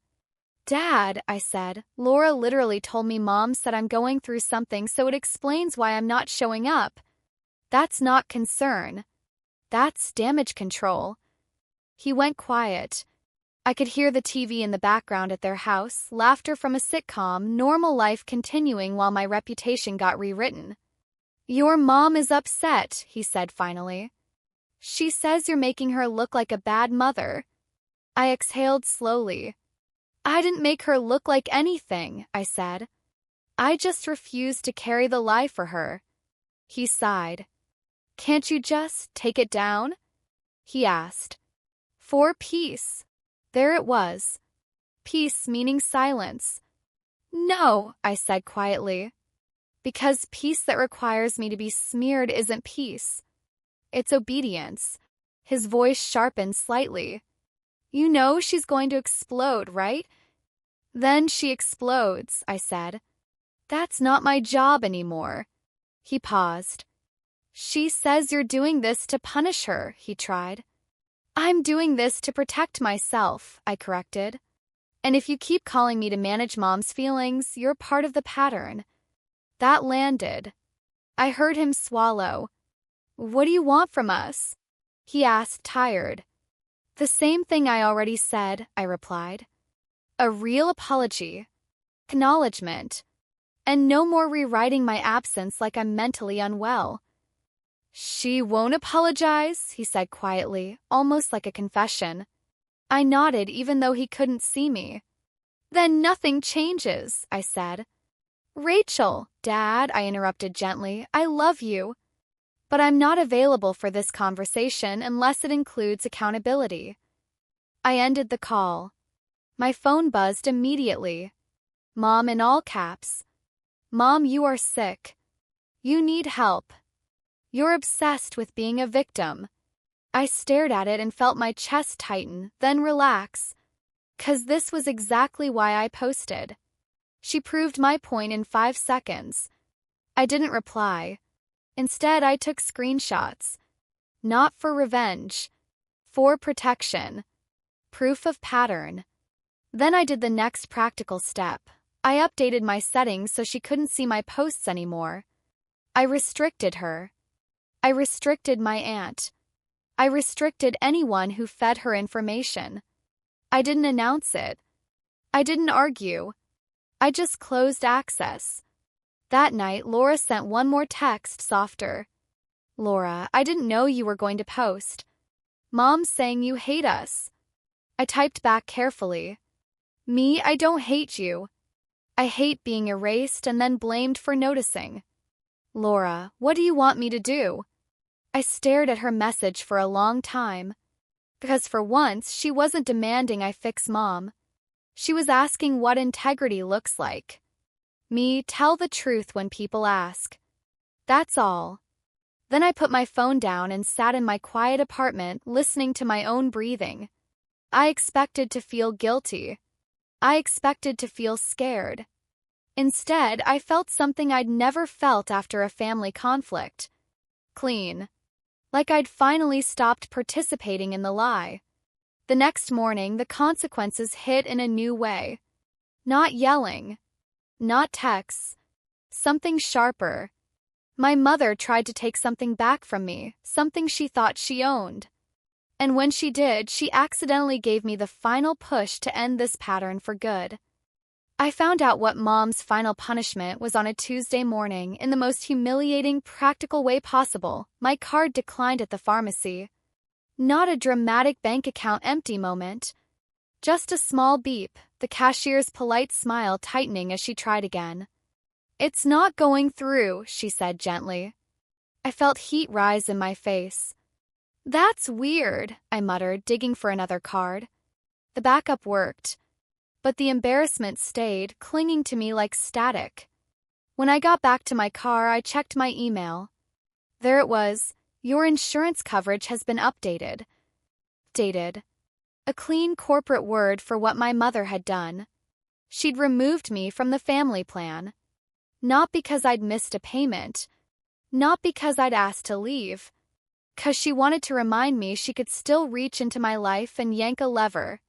Dad, I said, Laura literally told me Mom said I'm going through something, so it explains why I'm not showing up. That's not concern. That's damage control. He went quiet. I could hear the TV in the background at their house, laughter from a sitcom, normal life continuing while my reputation got rewritten. Your mom is upset, he said finally. She says you're making her look like a bad mother. I exhaled slowly. I didn't make her look like anything, I said. I just refused to carry the lie for her. He sighed. Can't you just take it down? He asked. For peace. There it was. Peace meaning silence. No, I said quietly. Because peace that requires me to be smeared isn't peace. It's obedience. His voice sharpened slightly. You know she's going to explode, right? Then she explodes, I said. That's not my job anymore. He paused. She says you're doing this to punish her, he tried. I'm doing this to protect myself, I corrected. And if you keep calling me to manage Mom's feelings, you're part of the pattern. That landed. I heard him swallow. What do you want from us? He asked, tired. The same thing I already said, I replied. A real apology. Acknowledgement. And no more rewriting my absence like I'm mentally unwell. She won't apologize, he said quietly, almost like a confession. I nodded even though he couldn't see me. Then nothing changes, I said. Rachel, Dad, I interrupted gently, I love you. But I'm not available for this conversation unless it includes accountability. I ended the call. My phone buzzed immediately. Mom in all caps. Mom, you are sick. You need help. You're obsessed with being a victim. I stared at it and felt my chest tighten, then relax. 'Cause this was exactly why I posted. She proved my point in 5 seconds. I didn't reply. Instead, I took screenshots. Not for revenge. For protection. Proof of pattern. Then I did the next practical step. I updated my settings so she couldn't see my posts anymore. I restricted her. I restricted my aunt. I restricted anyone who fed her information. I didn't announce it. I didn't argue. I just closed access. That night, Laura sent one more text, softer. Laura, I didn't know you were going to post. Mom's saying you hate us. I typed back carefully. Me, I don't hate you. I hate being erased and then blamed for noticing. Laura, what do you want me to do? I stared at her message for a long time. Because for once, she wasn't demanding I fix Mom. She was asking what integrity looks like. Me, tell the truth when people ask. That's all. Then I put my phone down and sat in my quiet apartment, listening to my own breathing. I expected to feel guilty. I expected to feel scared. Instead, I felt something I'd never felt after a family conflict. Clean. Like I'd finally stopped participating in the lie. The next morning, the consequences hit in a new way. Not yelling. Not texts. Something sharper. My mother tried to take something back from me, something she thought she owned. And when she did, she accidentally gave me the final push to end this pattern for good. I found out what Mom's final punishment was on a Tuesday morning in the most humiliating, practical way possible. My card declined at the pharmacy. Not a dramatic bank account empty moment. Just a small beep, the cashier's polite smile tightening as she tried again. It's not going through, she said gently. I felt heat rise in my face. That's weird, I muttered, digging for another card. The backup worked. But the embarrassment stayed, clinging to me like static. When I got back to my car, I checked my email. There it was. Your insurance coverage has been updated. Dated. A clean corporate word for what my mother had done. She'd removed me from the family plan. Not because I'd missed a payment. Not because I'd asked to leave. 'Cause she wanted to remind me she could still reach into my life and yank a lever.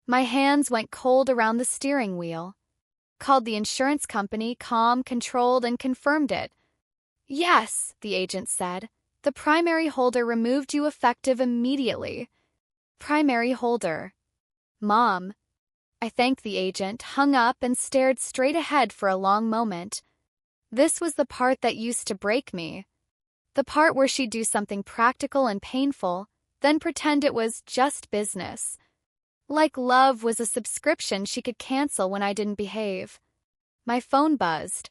My hands went cold around the steering wheel. Called the insurance company, calm, controlled, and confirmed it. Yes, the agent said. The primary holder removed you effective immediately. Primary holder. Mom. I thanked the agent, hung up, and stared straight ahead for a long moment. This was the part that used to break me. The part where she'd do something practical and painful, then pretend it was just business. Like love was a subscription she could cancel when I didn't behave. My phone buzzed.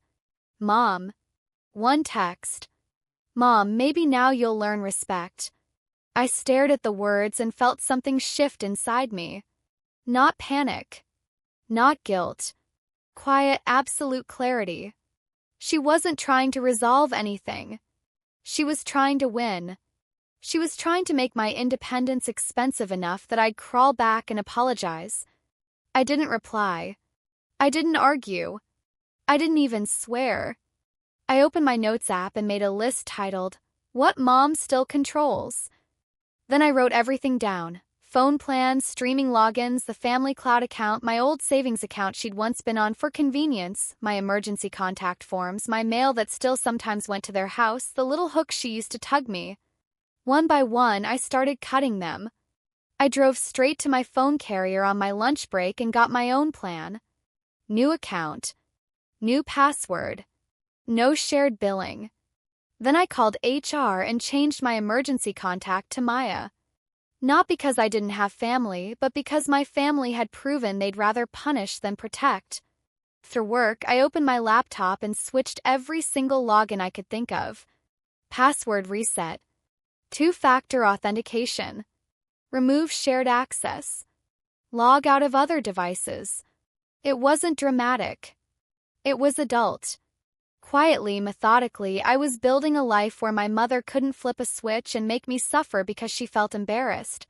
Mom. One text. Mom, maybe now you'll learn respect. I stared at the words and felt something shift inside me. Not panic. Not guilt. Quiet, absolute clarity. She wasn't trying to resolve anything. She was trying to win. She was trying to make my independence expensive enough that I'd crawl back and apologize. I didn't reply. I didn't argue. I didn't even swear. I opened my notes app and made a list titled, "What Mom Still Controls." Then I wrote everything down. Phone plans, streaming logins, the family cloud account, my old savings account she'd once been on for convenience, my emergency contact forms, my mail that still sometimes went to their house, the little hooks she used to tug me. One by one, I started cutting them. I drove straight to my phone carrier on my lunch break and got my own plan. New account. New password. No shared billing. Then I called HR and changed my emergency contact to Maya. Not because I didn't have family, but because my family had proven they'd rather punish than protect. Through work, I opened my laptop and switched every single login I could think of. Password reset. Two-factor authentication. Remove shared access. Log out of other devices. It wasn't dramatic. It was adult. Quietly, methodically, I was building a life where my mother couldn't flip a switch and make me suffer because she felt embarrassed.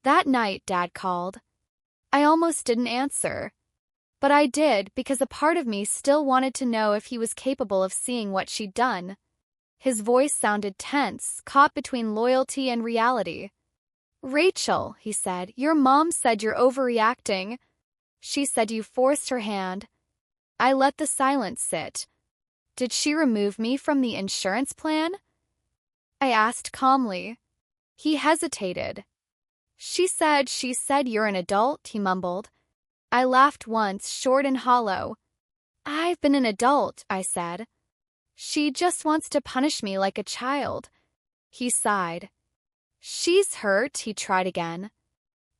That night, Dad called. I almost didn't answer. But I did because a part of me still wanted to know if he was capable of seeing what she'd done. His voice sounded tense, caught between loyalty and reality. "Rachel," he said, "your mom said you're overreacting. She said you forced her hand." I let the silence sit. Did she remove me from the insurance plan? I asked calmly. He hesitated. She said you're an adult," he mumbled. I laughed once, short and hollow. "I've been an adult," I said. "She just wants to punish me like a child." He sighed. "She's hurt," he tried again.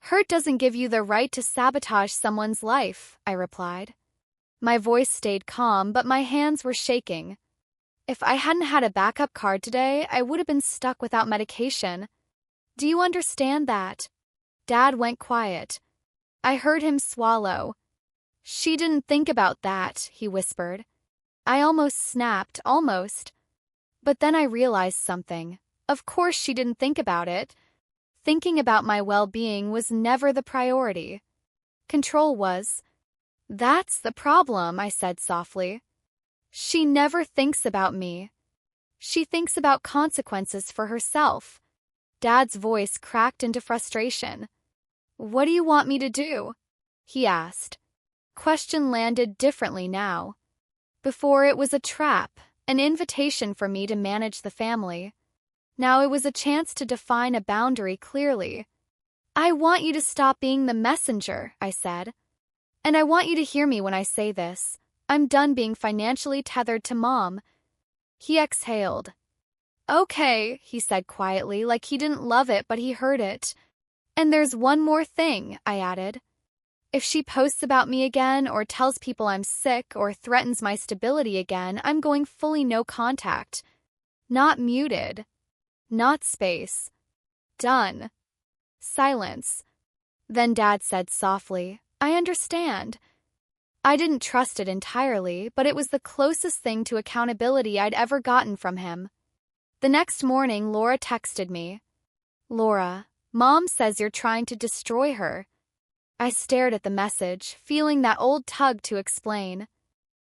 "Hurt doesn't give you the right to sabotage someone's life," I replied. My voice stayed calm, but my hands were shaking. If I hadn't had a backup card today, I would have been stuck without medication. Do you understand that? Dad went quiet. I heard him swallow. "She didn't think about that," he whispered. I almost snapped, almost. But then I realized something. Of course she didn't think about it. Thinking about my well-being was never the priority. Control was. "That's the problem," I said softly. "She never thinks about me. She thinks about consequences for herself." Dad's voice cracked into frustration. "What do you want me to do?" he asked. Question landed differently now. Before it was a trap, an invitation for me to manage the family. Now it was a chance to define a boundary clearly. "I want you to stop being the messenger," I said. "And I want you to hear me when I say this. I'm done being financially tethered to Mom." He exhaled. "Okay," he said quietly, like he didn't love it but he heard it. "And there's one more thing," I added. "If she posts about me again or tells people I'm sick or threatens my stability again, I'm going fully no contact. Not muted. Not space. Done." Silence. Then Dad said softly, "I understand." I didn't trust it entirely, but it was the closest thing to accountability I'd ever gotten from him. The next morning, Laura texted me. "Laura, Mom says you're trying to destroy her." I stared at the message, feeling that old tug to explain.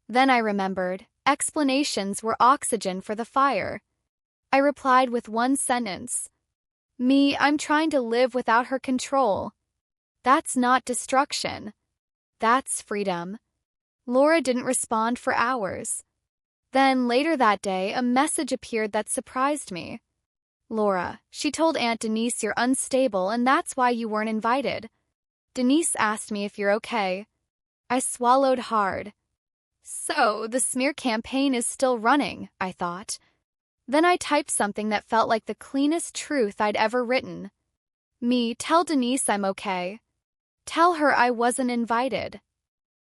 Then I remembered, explanations were oxygen for the fire. I replied with one sentence. I'm trying to live without her control." That's not destruction. That's freedom." Laura didn't respond for hours. Then, later that day, a message appeared that surprised me. "Laura, she told Aunt Denise you're unstable and that's why you weren't invited. Denise asked me if you're okay." I swallowed hard. So, the smear campaign is still running, I thought. Then I typed something that felt like the cleanest truth I'd ever written. Me, tell Denise I'm okay. Tell her I wasn't invited.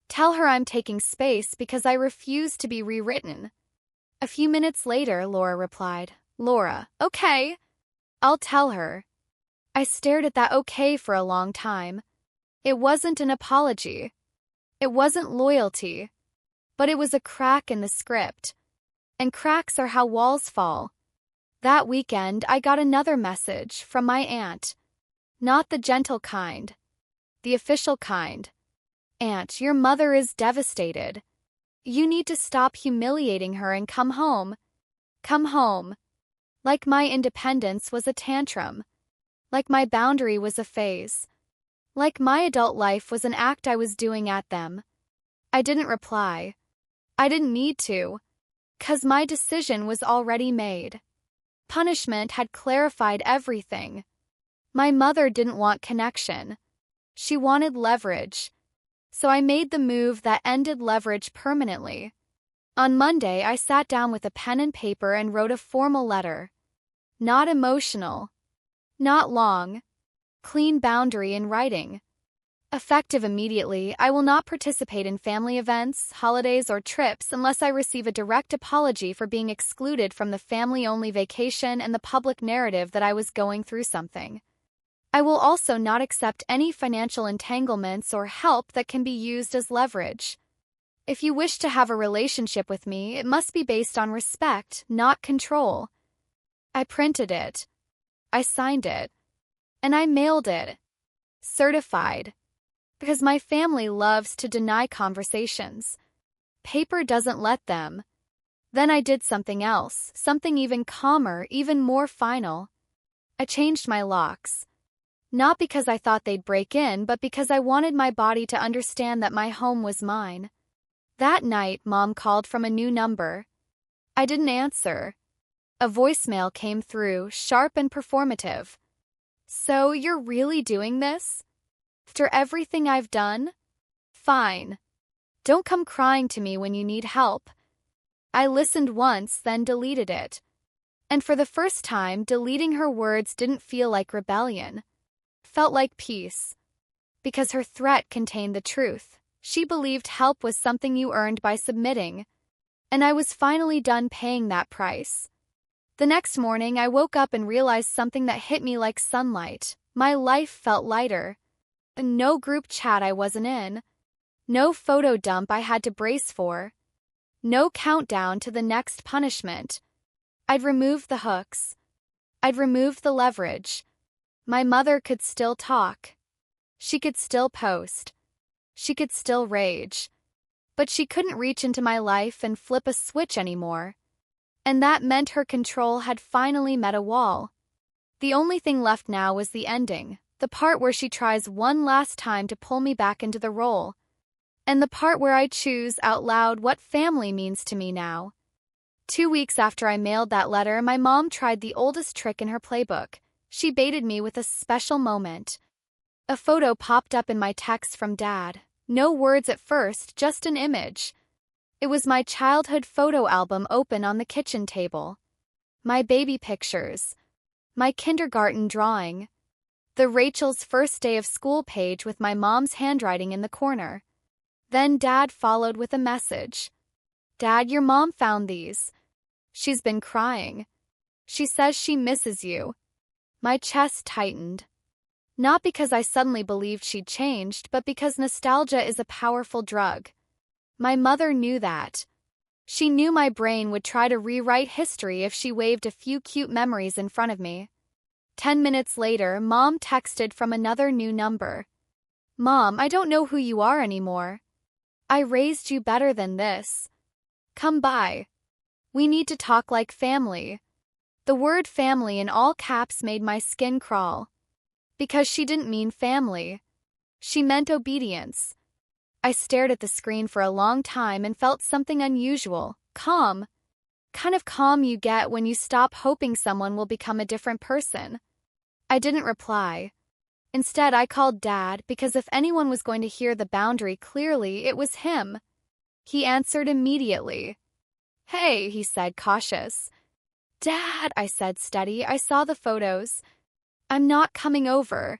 Tell her I'm taking space because I refuse to be rewritten. A few minutes later, Laura replied, Laura, okay. I'll tell her. I stared at that okay for a long time. It wasn't an apology. It wasn't loyalty. But it was a crack in the script. And cracks are how walls fall. That weekend, I got another message from my aunt. Not the gentle kind. The official kind. Aunt, your mother is devastated. You need to stop humiliating her and come home. Come home. Like my independence was a tantrum. Like my boundary was a phase. Like my adult life was an act I was doing at them. I didn't reply. I didn't need to. 'Cause my decision was already made. Punishment had clarified everything. My mother didn't want connection. She wanted leverage. So I made the move that ended leverage permanently. On Monday, I sat down with a pen and paper and wrote a formal letter. Not emotional. Not long. Clean boundary in writing. Effective immediately, I will not participate in family events, holidays, or trips unless I receive a direct apology for being excluded from the family-only vacation and the public narrative that I was going through something. I will also not accept any financial entanglements or help that can be used as leverage. If you wish to have a relationship with me, it must be based on respect, not control. I printed it. I signed it. And I mailed it. Certified. Because my family loves to deny conversations. Paper doesn't let them. Then I did something else, something even calmer, even more final. I changed my locks. Not because I thought they'd break in, but because I wanted my body to understand that my home was mine. That night, Mom called from a new number. I didn't answer. A voicemail came through, sharp and performative. So, you're really doing this? After everything I've done? Fine. Don't come crying to me when you need help. I listened once, then deleted it. And for the first time, deleting her words didn't feel like rebellion. Felt like peace. Because her threat contained the truth. She believed help was something you earned by submitting. And I was finally done paying that price. The next morning, I woke up and realized something that hit me like sunlight. My life felt lighter. No group chat I wasn't in. No photo dump I had to brace for. No countdown to the next punishment. I'd removed the hooks. I'd removed the leverage. My mother could still talk. She could still post. She could still rage. But she couldn't reach into my life and flip a switch anymore. And that meant her control had finally met a wall. The only thing left now was the ending, the part where she tries one last time to pull me back into the role. And the part where I choose out loud what family means to me now. 2 weeks after I mailed that letter, my mom tried the oldest trick in her playbook. She baited me with a special moment. A photo popped up in my text from Dad. No words at first, just an image. It was my childhood photo album open on the kitchen table. My baby pictures. My kindergarten drawing. The Rachel's first day of school page with my mom's handwriting in the corner. Then Dad followed with a message. Dad, your mom found these. She's been crying. She says she misses you. My chest tightened. Not because I suddenly believed she'd changed, but because nostalgia is a powerful drug. My mother knew that. She knew my brain would try to rewrite history if she waved a few cute memories in front of me. 10 minutes later, Mom texted from another new number. Mom, I don't know who you are anymore. I raised you better than this. Come by. We need to talk like family. The word family in all caps made my skin crawl. Because she didn't mean family. She meant obedience. I stared at the screen for a long time and felt something unusual, calm. Kind of calm you get when you stop hoping someone will become a different person. I didn't reply. Instead, I called Dad because if anyone was going to hear the boundary clearly, it was him. He answered immediately. Hey, he said, cautious. Dad, I said steady. I saw the photos. I'm not coming over.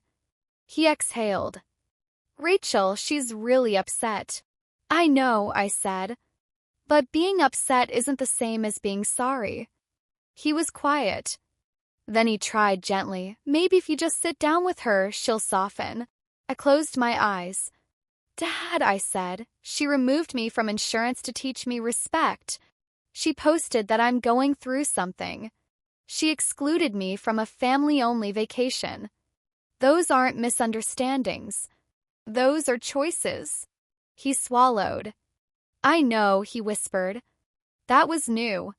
He exhaled. Rachel, she's really upset. I know, I said. But being upset isn't the same as being sorry. He was quiet. Then he tried gently. Maybe if you just sit down with her, she'll soften. I closed my eyes. Dad, I said. She removed me from insurance to teach me respect. She posted that I'm going through something. She excluded me from a family-only vacation. Those aren't misunderstandings. Those are choices. He swallowed. I know, he whispered. That was new.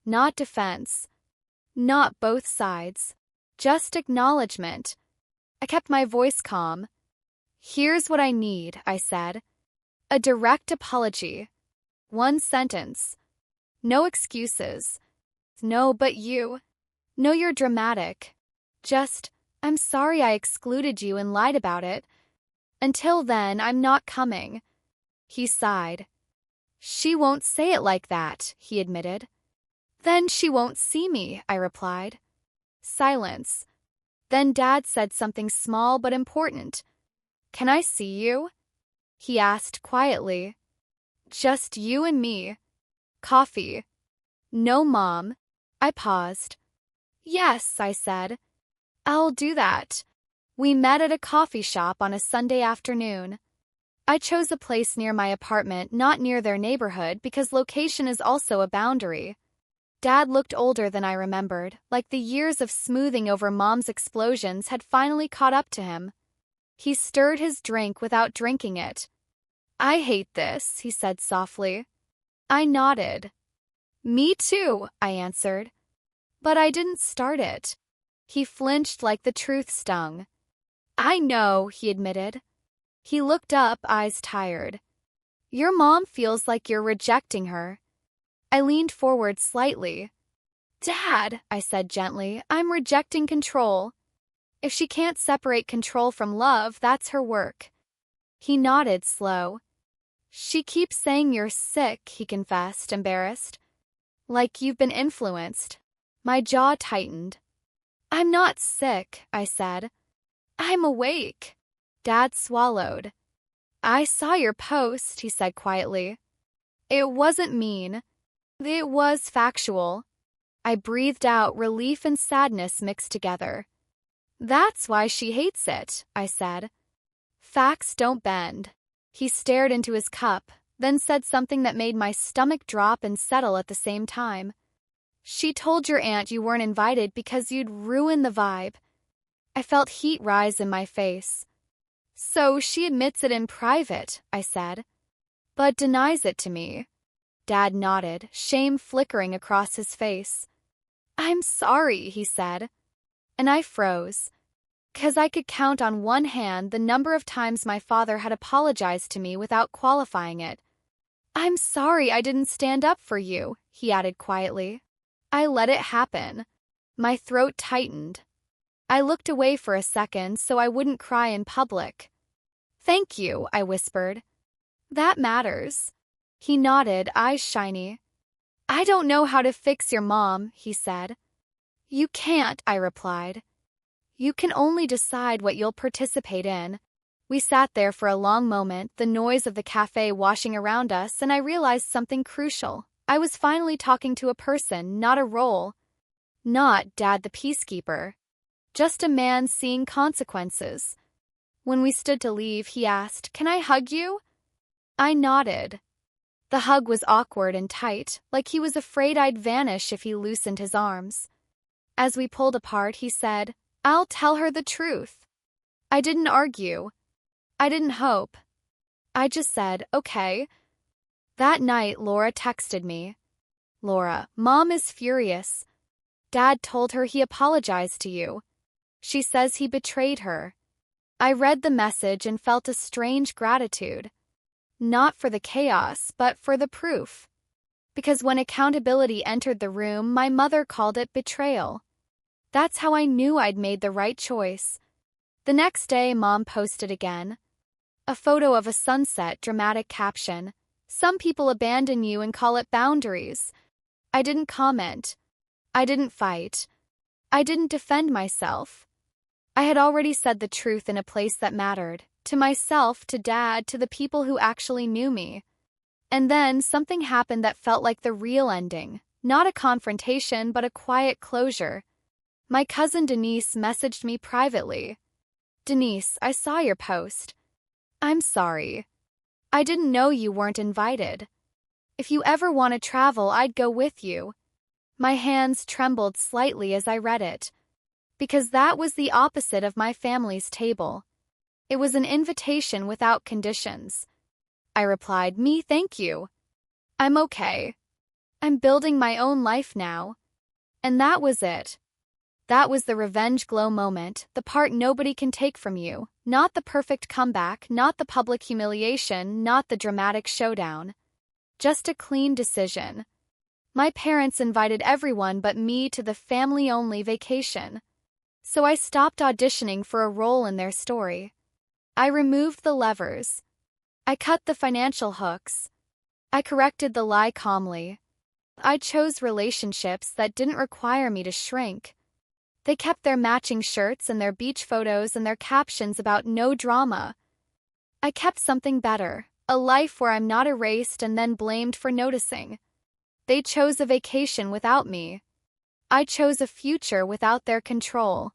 Not defense. Not both sides. Just acknowledgement. I kept my voice calm. Here's what I need, I said. A direct apology. One sentence. No excuses. No, but you. No, you're dramatic. Just, I'm sorry I excluded you and lied about it. Until then, I'm not coming. He sighed. She won't say it like that, he admitted. Then she won't see me, I replied. Silence. Then Dad said something small but important. Can I see you? He asked quietly. Just you and me. Coffee. No, Mom. I paused. Yes, I said. I'll do that. We met at a coffee shop on a Sunday afternoon. I chose a place near my apartment, not near their neighborhood, because location is also a boundary. Dad looked older than I remembered, like the years of smoothing over Mom's explosions had finally caught up to him. He stirred his drink without drinking it. I hate this, he said softly. I nodded. Me too, I answered. But I didn't start it. He flinched like the truth stung. I know, he admitted. He looked up, eyes tired. Your mom feels like you're rejecting her. I leaned forward slightly. Dad, I said gently, I'm rejecting control. If she can't separate control from love, that's her work. He nodded, slow. She keeps saying you're sick, he confessed, embarrassed. Like you've been influenced. My jaw tightened. I'm not sick, I said. I'm awake. Dad swallowed. I saw your post, he said quietly. It wasn't mean. It was factual. I breathed out, relief and sadness mixed together. That's why she hates it, I said. Facts don't bend. He stared into his cup, then said something that made my stomach drop and settle at the same time. She told your aunt you weren't invited because you'd ruin the vibe. I felt heat rise in my face. So she admits it in private, I said, but denies it to me. Dad nodded, shame flickering across his face. I'm sorry, he said. And I froze, 'cause I could count on one hand the number of times my father had apologized to me without qualifying it. I'm sorry I didn't stand up for you, he added quietly. I let it happen. My throat tightened. I looked away for a second so I wouldn't cry in public. Thank you, I whispered. That matters. He nodded, eyes shiny. I don't know how to fix your mom, he said. You can't, I replied. You can only decide what you'll participate in. We sat there for a long moment, the noise of the cafe washing around us, and I realized something crucial. I was finally talking to a person, not a role. Not Dad the peacekeeper. Just a man seeing consequences. When we stood to leave, he asked, Can I hug you? I nodded. The hug was awkward and tight, like he was afraid I'd vanish if he loosened his arms. As we pulled apart, he said, I'll tell her the truth. I didn't argue. I didn't hope. I just said, okay. That night, Laura texted me. Laura, Mom is furious. Dad told her he apologized to you. She says he betrayed her. I read the message and felt a strange gratitude. Not for the chaos, but for the proof. Because when accountability entered the room, my mother called it betrayal. That's how I knew I'd made the right choice. The next day, Mom posted again. A photo of a sunset, dramatic caption. Some people abandon you and call it boundaries. I didn't comment. I didn't fight. I didn't defend myself. I had already said the truth in a place that mattered, to myself, to Dad, to the people who actually knew me. And then something happened that felt like the real ending. Not a confrontation, but a quiet closure. My cousin Denise messaged me privately. "Denise, I saw your post. I'm sorry. I didn't know you weren't invited. If you ever want to travel, I'd go with you." My hands trembled slightly as I read it, because that was the opposite of my family's table. It was an invitation without conditions. I replied, "Me, thank you. I'm okay. I'm building my own life now." And that was it. That was the revenge glow moment, the part nobody can take from you. Not the perfect comeback, not the public humiliation, not the dramatic showdown. Just a clean decision. My parents invited everyone but me to the family-only vacation. So I stopped auditioning for a role in their story. I removed the levers. I cut the financial hooks. I corrected the lie calmly. I chose relationships that didn't require me to shrink. They kept their matching shirts and their beach photos and their captions about no drama. I kept something better, a life where I'm not erased and then blamed for noticing. They chose a vacation without me. I chose a future without their control.